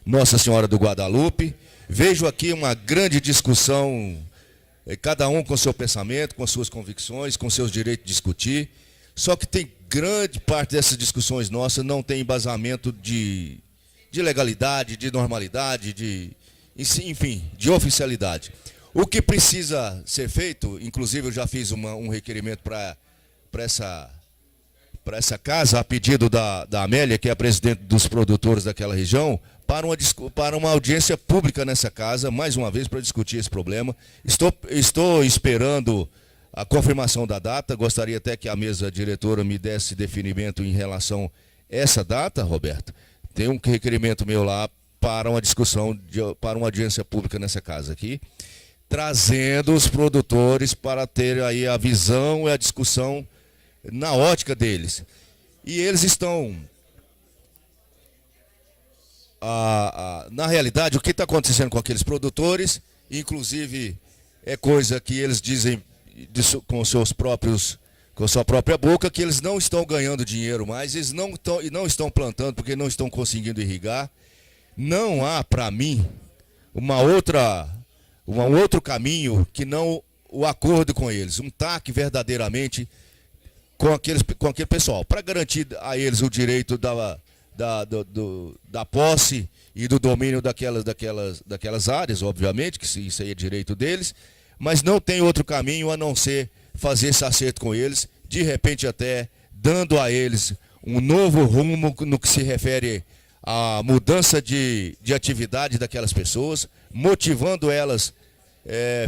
Nossa Senhora do Guadalupe. Vejo aqui uma grande discussão, cada um com seu pensamento, com suas convicções, com seus direitos de discutir. Só que tem grande parte dessas discussões nossas não tem embasamento de legalidade, de normalidade, enfim, de oficialidade. O que precisa ser feito, inclusive eu já fiz um requerimento para essa casa, a pedido da Amélia, que é a presidente dos produtores daquela região, para uma audiência pública nessa casa, mais uma vez, para discutir esse problema. Estou esperando a confirmação da data, gostaria até que a mesa diretora me desse definimento em relação a essa data, Roberto. Tem um requerimento meu lá para uma discussão, para uma audiência pública nessa casa aqui, trazendo os produtores para ter aí a visão e a discussão na ótica deles. E eles estão... na realidade, o que está acontecendo com aqueles produtores, inclusive é coisa que eles dizem com sua própria boca, que eles não estão ganhando dinheiro mais, eles não estão plantando porque não estão conseguindo irrigar. Não há, para mim, um outro caminho que não o acordo com eles, um TAC verdadeiramente com aquele pessoal, para garantir a eles o direito da posse e do domínio daquelas áreas, obviamente, que isso aí é direito deles, mas não tem outro caminho a não ser fazer esse acerto com eles, de repente até dando a eles um novo rumo no que se refere à mudança de atividade daquelas pessoas, motivando elas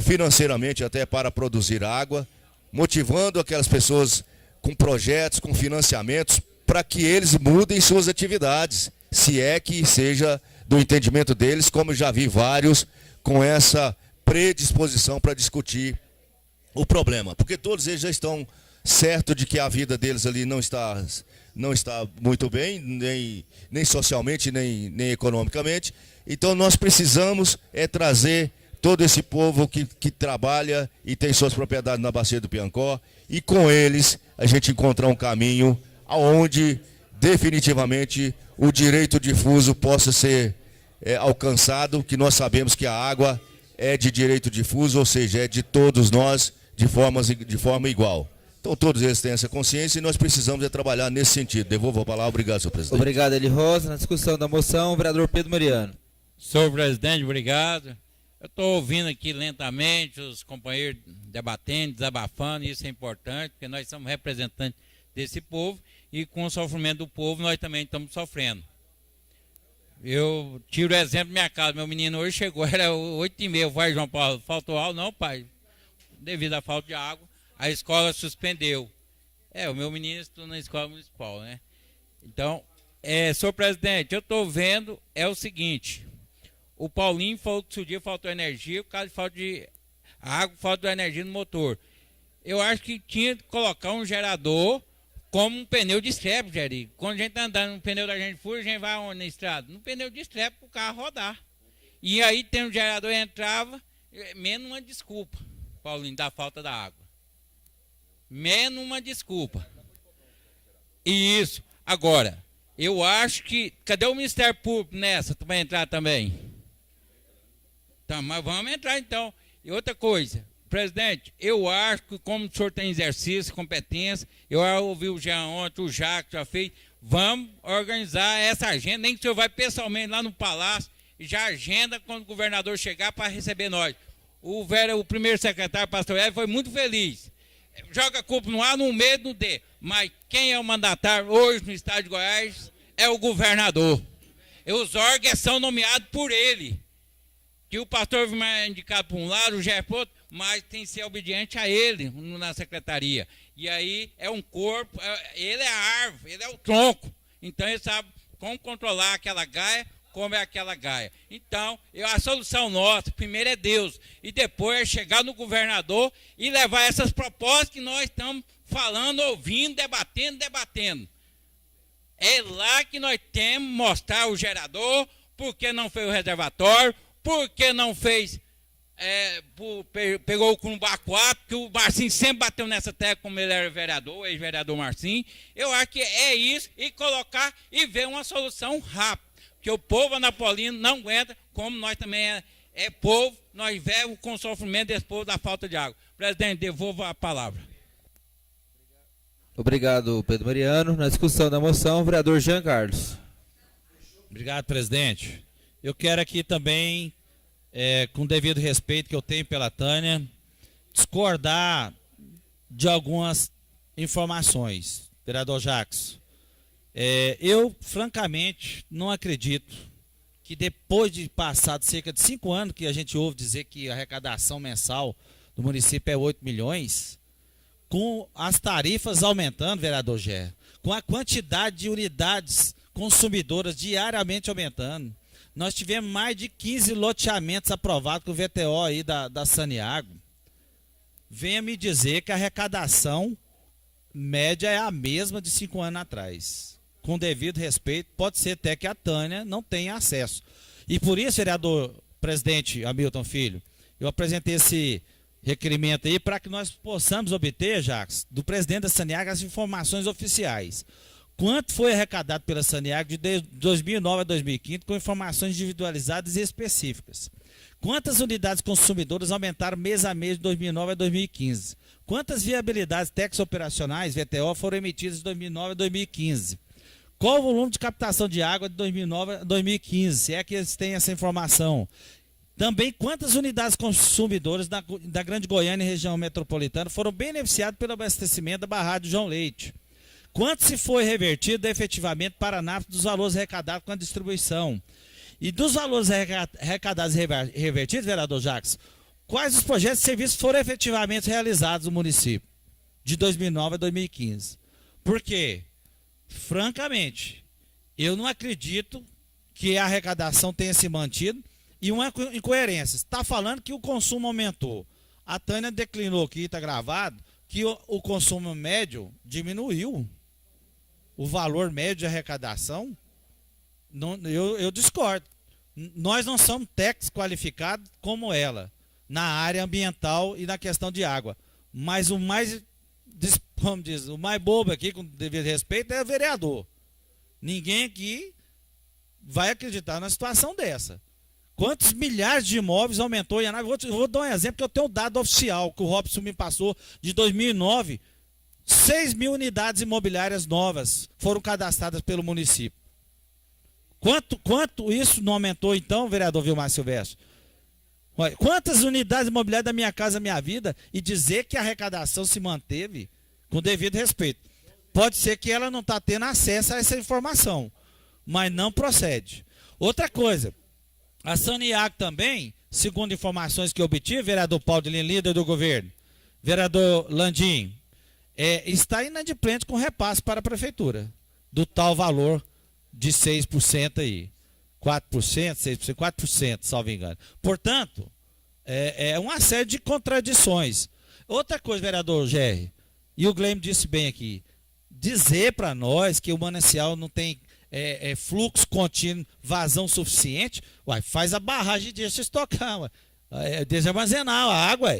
financeiramente até para produzir água, motivando aquelas pessoas com projetos, com financiamentos, para que eles mudem suas atividades, se é que seja do entendimento deles, como eu já vi vários com essa predisposição para discutir o problema, porque todos eles já estão certos de que a vida deles ali não está muito bem, nem socialmente, nem economicamente. Então nós precisamos trazer todo esse povo que trabalha e tem suas propriedades na Bacia do Piancó, e com eles a gente encontrar um caminho onde definitivamente o direito difuso possa ser alcançado, que nós sabemos que a água é de direito difuso, ou seja, é de todos nós de forma igual. Então todos eles têm essa consciência e nós precisamos trabalhar nesse sentido. Devolvo a palavra. Obrigado, senhor presidente. Obrigado, Eli Rosa. Na discussão da moção, o vereador Pedro Mariano. Senhor presidente, obrigado. Eu estou ouvindo aqui lentamente os companheiros debatendo, desabafando, e isso é importante, porque nós somos representantes desse povo, e com o sofrimento do povo nós também estamos sofrendo. Eu tiro o exemplo da minha casa, meu menino hoje chegou, era 8h30, eu falei, João Paulo, faltou aula? Não, pai, devido à falta de água, a escola suspendeu. O meu menino estuda na escola municipal, né? Então, senhor presidente, eu estou vendo, o seguinte, o Paulinho falou que se o dia faltou energia, por causa de falta de água, falta de energia no motor. Eu acho que tinha que colocar um gerador como um pneu de estrepe, Jerry. Quando a gente está andando no pneu da gente fura, a gente vai onde na estrada? No pneu de estrepe para o carro rodar. E aí tem um gerador e entrava, menos uma desculpa, Paulinho, da falta da água. Menos uma desculpa. E isso. Agora, eu acho que... Cadê o Ministério Público nessa? Tu vai entrar também? Tá, mas vamos entrar então. E outra coisa, presidente, eu acho que como o senhor tem exercício, competência, eu ouvi o Jean ontem, o Jacques já fez, vamos organizar essa agenda, nem que o senhor vai pessoalmente lá no Palácio e já agenda quando o governador chegar para receber nós. O primeiro secretário, pastor Hélio, foi muito feliz. Joga a culpa no A, no medo, no D. Mas quem é o mandatário hoje no estado de Goiás é o governador. E os órgãos são nomeados por ele. Que o pastor vai indicado para um lado, o Jeff para outro, mas tem que ser obediente a ele na secretaria. E aí é um corpo, ele é a árvore, ele é o tronco. Então ele sabe como controlar aquela gaia, como é aquela gaia. Então, a solução nossa, primeiro é Deus, e depois é chegar no governador e levar essas propostas que nós estamos falando, ouvindo, debatendo. É lá que nós temos que mostrar o gerador, por que não fez o reservatório, por que não fez, pegou o Corumbá 4, que o Marcinho sempre bateu nessa tecla como ele era vereador, o ex-vereador Marcinho. Eu acho que é isso, e colocar e ver uma solução rápida. Porque o povo anapolino não aguenta, como nós também é povo, nós vemos com o sofrimento desse povo da falta de água. Presidente, devolvo a palavra. Obrigado, Pedro Mariano. Na discussão da moção, o vereador Jean Carlos. Obrigado, presidente. Eu quero aqui também, com o devido respeito que eu tenho pela Tânia, discordar de algumas informações. Vereador Jacques, eu, francamente, não acredito que depois de passado cerca de 5 anos que a gente ouve dizer que a arrecadação mensal do município é 8 milhões, com as tarifas aumentando, vereador Gé, com a quantidade de unidades consumidoras diariamente aumentando, nós tivemos mais de 15 loteamentos aprovados com o VTO aí da Saniago. Venha me dizer que a arrecadação média é a mesma de 5 anos atrás. Com devido respeito, pode ser até que a Tânia não tenha acesso. E por isso, vereador presidente Hamilton Filho, eu apresentei esse requerimento aí para que nós possamos obter, Jacques, do presidente da Saniago as informações oficiais. Quanto foi arrecadado pela Saniago de 2009 a 2015 com informações individualizadas e específicas? Quantas unidades consumidoras aumentaram mês a mês de 2009 a 2015? Quantas viabilidades técnicas operacionais, VTO, foram emitidas de 2009 a 2015? Qual o volume de captação de água de 2009 a 2015? Se é que eles têm essa informação. Também, quantas unidades consumidoras da Grande Goiânia e região metropolitana foram beneficiadas pelo abastecimento da barragem João Leite? Quanto se foi revertido efetivamente para a ANAP dos valores arrecadados com a distribuição? E dos valores arrecadados e revertidos, vereador Jacques, quais os projetos e serviços foram efetivamente realizados no município de 2009 a 2015? Por quê? Francamente, eu não acredito que a arrecadação tenha se mantido. E uma incoerência, está falando que o consumo aumentou. A Tânia declinou aqui, está gravado, que o consumo médio diminuiu. O valor médio de arrecadação, eu discordo. Nós não somos técnicos qualificados como ela, na área ambiental e na questão de água. Mas o mais, como diz, o mais bobo aqui, com devido respeito, é o vereador. Ninguém aqui vai acreditar numa situação dessa. Quantos milhares de imóveis aumentou em Anápolis? Vou dar um exemplo que eu tenho um dado oficial que o Robson me passou de 2009. 6 mil unidades imobiliárias novas foram cadastradas pelo município. Quanto isso não aumentou então, vereador Vilmar Silvestre? Quantas unidades imobiliárias da Minha Casa Minha Vida, e dizer que a arrecadação se manteve com devido respeito. Pode ser que ela não está tendo acesso a essa informação, mas não procede. Outra coisa, a Saniago também, segundo informações que eu obtive, vereador Paulo de Lima, líder do governo, vereador Landim, está inadimplente com repasse para a prefeitura, do tal valor de 6% aí. 4%, 6%, 4%, salvo engano. Portanto, é uma série de contradições. Outra coisa, vereador Gerry, e o Gleim disse bem aqui, dizer para nós que o manancial não tem fluxo contínuo, vazão suficiente, faz a barragem e deixa estocar, deixa armazenar a água.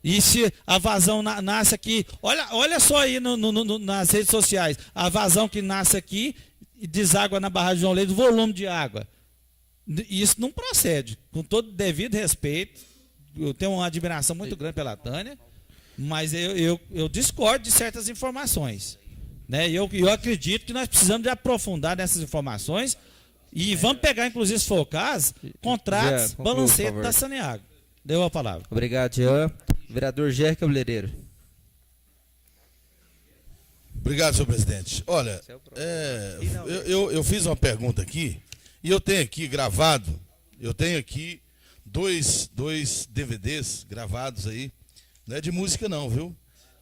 E se a vazão nasce aqui, olha só aí nas redes sociais, a vazão que nasce aqui e deságua na barragem João Leite, o volume de água. Isso não procede. Com todo devido respeito, eu tenho uma admiração muito grande pela Tânia, mas eu discordo de certas informações. Né? Eu acredito que nós precisamos de aprofundar nessas informações e vamos pegar, inclusive, se for o caso, contratos, balancete da Saniago. Deu a palavra. Obrigado, Jean. Vereador Gerry Cabeleireiro. Obrigado, senhor presidente. Olha, eu fiz uma pergunta aqui e eu tenho aqui gravado, eu tenho aqui dois DVDs gravados aí, não é de música não, viu?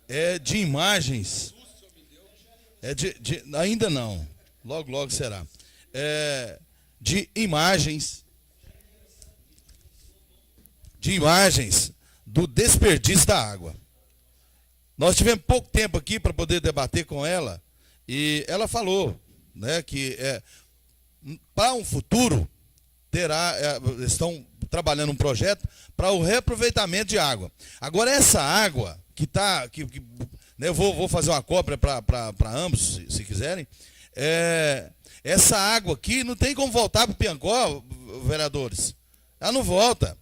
É de imagens, ainda não, logo será. de imagens do desperdício da água. Nós tivemos pouco tempo aqui para poder debater com ela, e ela falou, né, que para um futuro estão trabalhando um projeto para o reaproveitamento de água. Agora, essa água que está... né, eu vou fazer uma cópia para ambos, se quiserem. Essa água aqui não tem como voltar para o Piancó, vereadores. Ela não volta.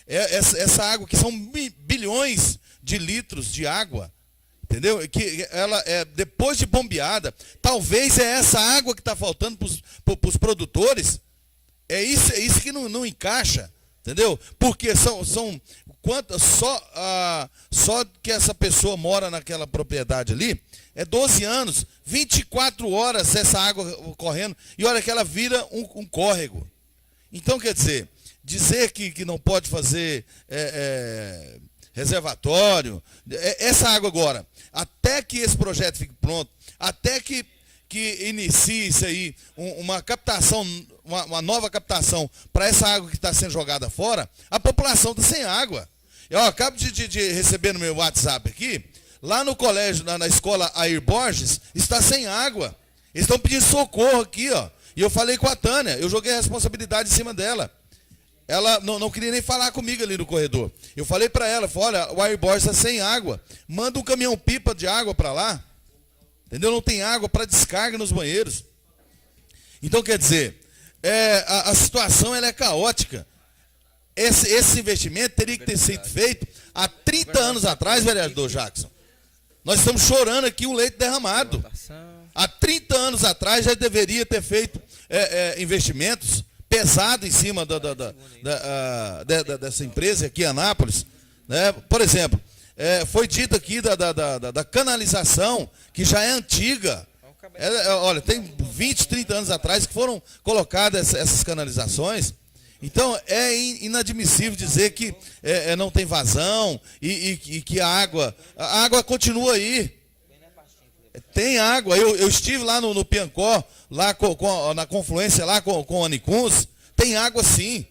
Essa água que são bilhões de litros de água, entendeu? Que ela depois de bombeada, talvez é essa água que está faltando para os produtores. É isso que não encaixa, entendeu? Porque só que essa pessoa mora naquela propriedade ali, é 12 anos, 24 horas essa água correndo, e olha que ela vira um córrego. Então, quer dizer que não pode fazer reservatório, essa água agora, até que esse projeto fique pronto, até que inicie isso aí, uma captação, uma nova captação para essa água que está sendo jogada fora, a população está sem água. Eu acabo de receber no meu WhatsApp aqui, lá no colégio, na escola Air Borges, está sem água. Eles estão pedindo socorro aqui, ó. E eu falei com a Tânia, eu joguei a responsabilidade em cima dela. Ela não queria nem falar comigo ali no corredor. Eu falei para ela, olha, o Air Borges está sem água. Manda um caminhão-pipa de água para lá. Entendeu? Não tem água para descarga nos banheiros. Então, quer dizer, a situação ela é caótica. Esse investimento teria que ter sido feito há 30 anos atrás, vereador Jackson. Nós estamos chorando aqui um leite derramado. Há 30 anos atrás já deveria ter feito investimentos pesados em cima dessa empresa aqui em Anápolis. Né? Por exemplo, foi dito aqui da canalização, que já é antiga. Olha, tem 20, 30 anos atrás que foram colocadas essas canalizações. Então, é inadmissível dizer que não tem vazão e que a água continua aí. Tem água. Eu estive lá no Piancó, lá na confluência lá com o Anicuns. Tem água sim.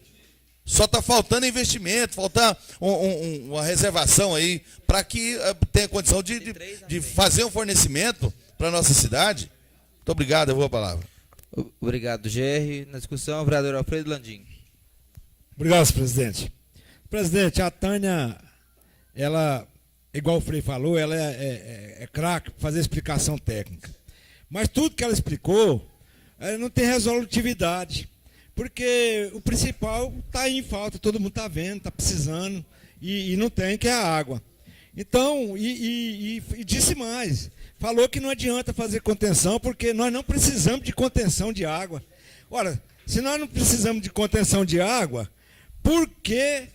Só está faltando investimento, falta uma reservação aí para que tenha condição de fazer um fornecimento para a nossa cidade. Muito obrigado, eu vou a palavra. Obrigado, GR. Na discussão, o vereador Alfredo Landim. Obrigado, presidente. Presidente, a Tânia, ela, igual o Frei falou, ela é craque para fazer explicação técnica. Mas tudo que ela explicou, ela não tem resolutividade. Porque o principal está aí em falta, todo mundo está vendo, está precisando, e não tem, que é a água. Então, e disse mais, falou que não adianta fazer contenção, porque nós não precisamos de contenção de água. Ora, se nós não precisamos de contenção de água, por que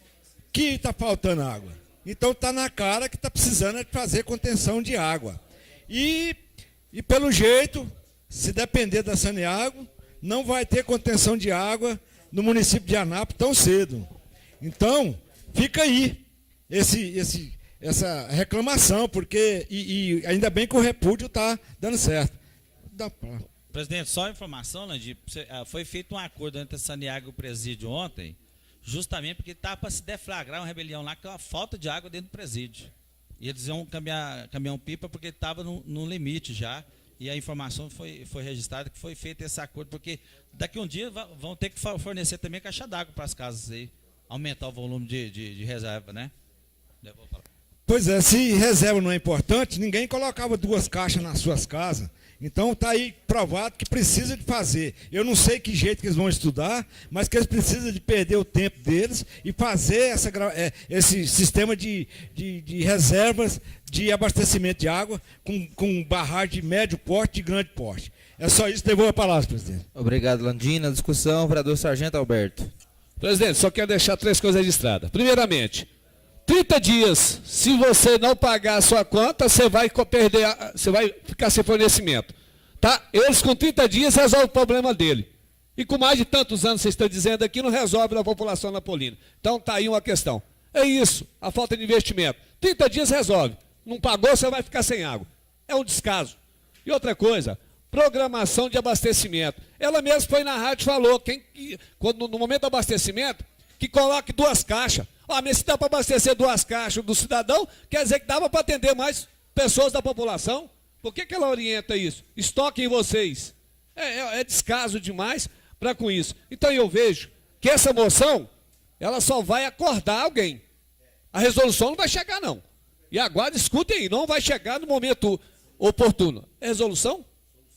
está faltando água? Então está na cara que está precisando de fazer contenção de água. E pelo jeito, se depender da Saneago, não vai ter contenção de água no município de Anápolis tão cedo. Então, fica aí essa reclamação, porque e ainda bem que o repúdio está dando certo. Presidente, só informação, Landim, foi feito um acordo entre a Saneago e o presídio ontem, justamente porque estava para se deflagrar uma rebelião lá, que é uma falta de água dentro do presídio. E eles iam caminhão-pipa porque estava no limite já. E a informação foi registrada que foi feito esse acordo, porque daqui a um dia vão ter que fornecer também caixa d'água para as casas aí, aumentar o volume de reserva, né? Pois é, se reserva não é importante, ninguém colocava 2 caixas nas suas casas. Então está aí provado que precisa de fazer. Eu não sei que jeito que eles vão estudar, mas que eles precisam de perder o tempo deles e fazer esse sistema de reservas de abastecimento de água com barragem de médio porte e de grande porte. É só isso, devolvo a palavra, presidente. Obrigado, Landim. Na discussão, o vereador Sargento Alberto. Presidente, só quero deixar 3 coisas registradas. Primeiramente, 30 dias, se você não pagar a sua conta, você vai ficar sem fornecimento. Tá? Eles com 30 dias resolvem o problema dele. E com mais de tantos anos, vocês estão dizendo aqui, não resolve na população napolina. Então está aí uma questão. É isso, a falta de investimento. 30 dias resolve. Não pagou, você vai ficar sem água. É um descaso. E outra coisa, programação de abastecimento. Ela mesma foi na rádio e falou, no momento do abastecimento, que coloque 2 caixas. Mas se dá para abastecer 2 caixas do cidadão, quer dizer que dava para atender mais pessoas da população. Por que ela orienta isso? Estoquem vocês. É descaso demais para com isso. Então eu vejo que essa moção, ela só vai acordar alguém. A resolução não vai chegar, não. E agora escutem aí, não vai chegar no momento oportuno. Resolução?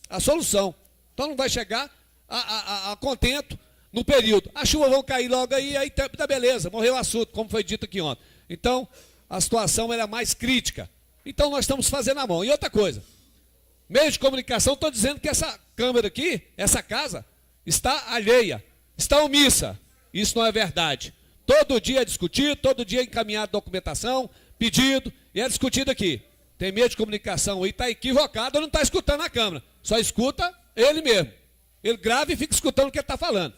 A solução. Então não vai chegar a contento no período. As chuvas vão cair logo aí tá beleza, morreu o assunto, como foi dito aqui ontem. Então, a situação era mais crítica. Então nós estamos fazendo a mão. E outra coisa, meio de comunicação, estou dizendo que essa Câmara aqui, essa casa, está alheia, está omissa. Isso não é verdade. Todo dia é discutido, todo dia é encaminhado documentação, pedido, e é discutido aqui. Tem meio de comunicação aí, está equivocado, não está escutando a Câmara. Só escuta ele mesmo. Ele grava e fica escutando o que ele está falando.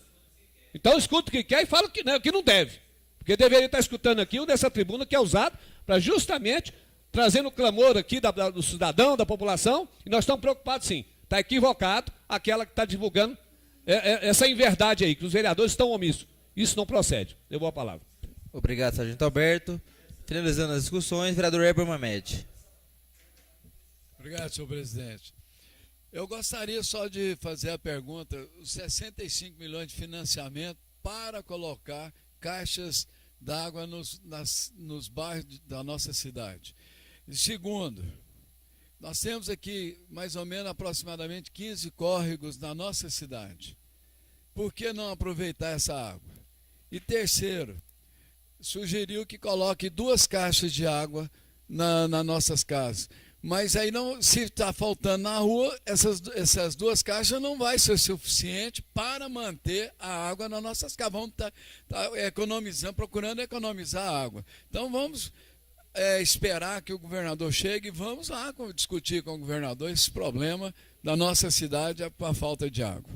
Então escuta o que quer e fala o que não deve. Porque deveria estar escutando aqui o dessa tribuna que é usado para justamente trazendo o clamor aqui do cidadão, da população, e nós estamos preocupados sim. Está equivocado aquela que está divulgando essa inverdade aí, que os vereadores estão omissos. Isso não procede. Devolvo a palavra. Obrigado, sargento Alberto. Finalizando as discussões, vereador Heber Mamed. Obrigado, senhor presidente. Eu gostaria só de fazer a pergunta, os 65 milhões de financiamento para colocar caixas d'água nos bairros da nossa cidade. E segundo, nós temos aqui mais ou menos aproximadamente 15 córregos na nossa cidade. Por que não aproveitar essa água? E terceiro, sugeriu que coloque 2 caixas de água nas nossas casas. Mas aí, não, se está faltando na rua, essas 2 caixas não vai ser suficiente para manter a água nas nossas casas. Vamos estar economizando, procurando economizar a água. Então vamos esperar que o governador chegue e vamos lá discutir com o governador esse problema da nossa cidade com a falta de água.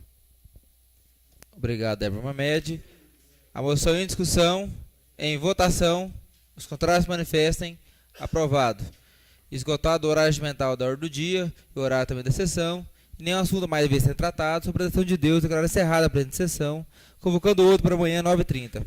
Obrigado, Heber Mamed. A moção em discussão, em votação, os contrários manifestem. Aprovado. Esgotado o horário regimental da ordem do dia, e o horário também da sessão, e nenhum assunto mais deve ser tratado, sobre a ação de Deus, declarar encerrada a presente sessão, convocando outro para amanhã, 9h30.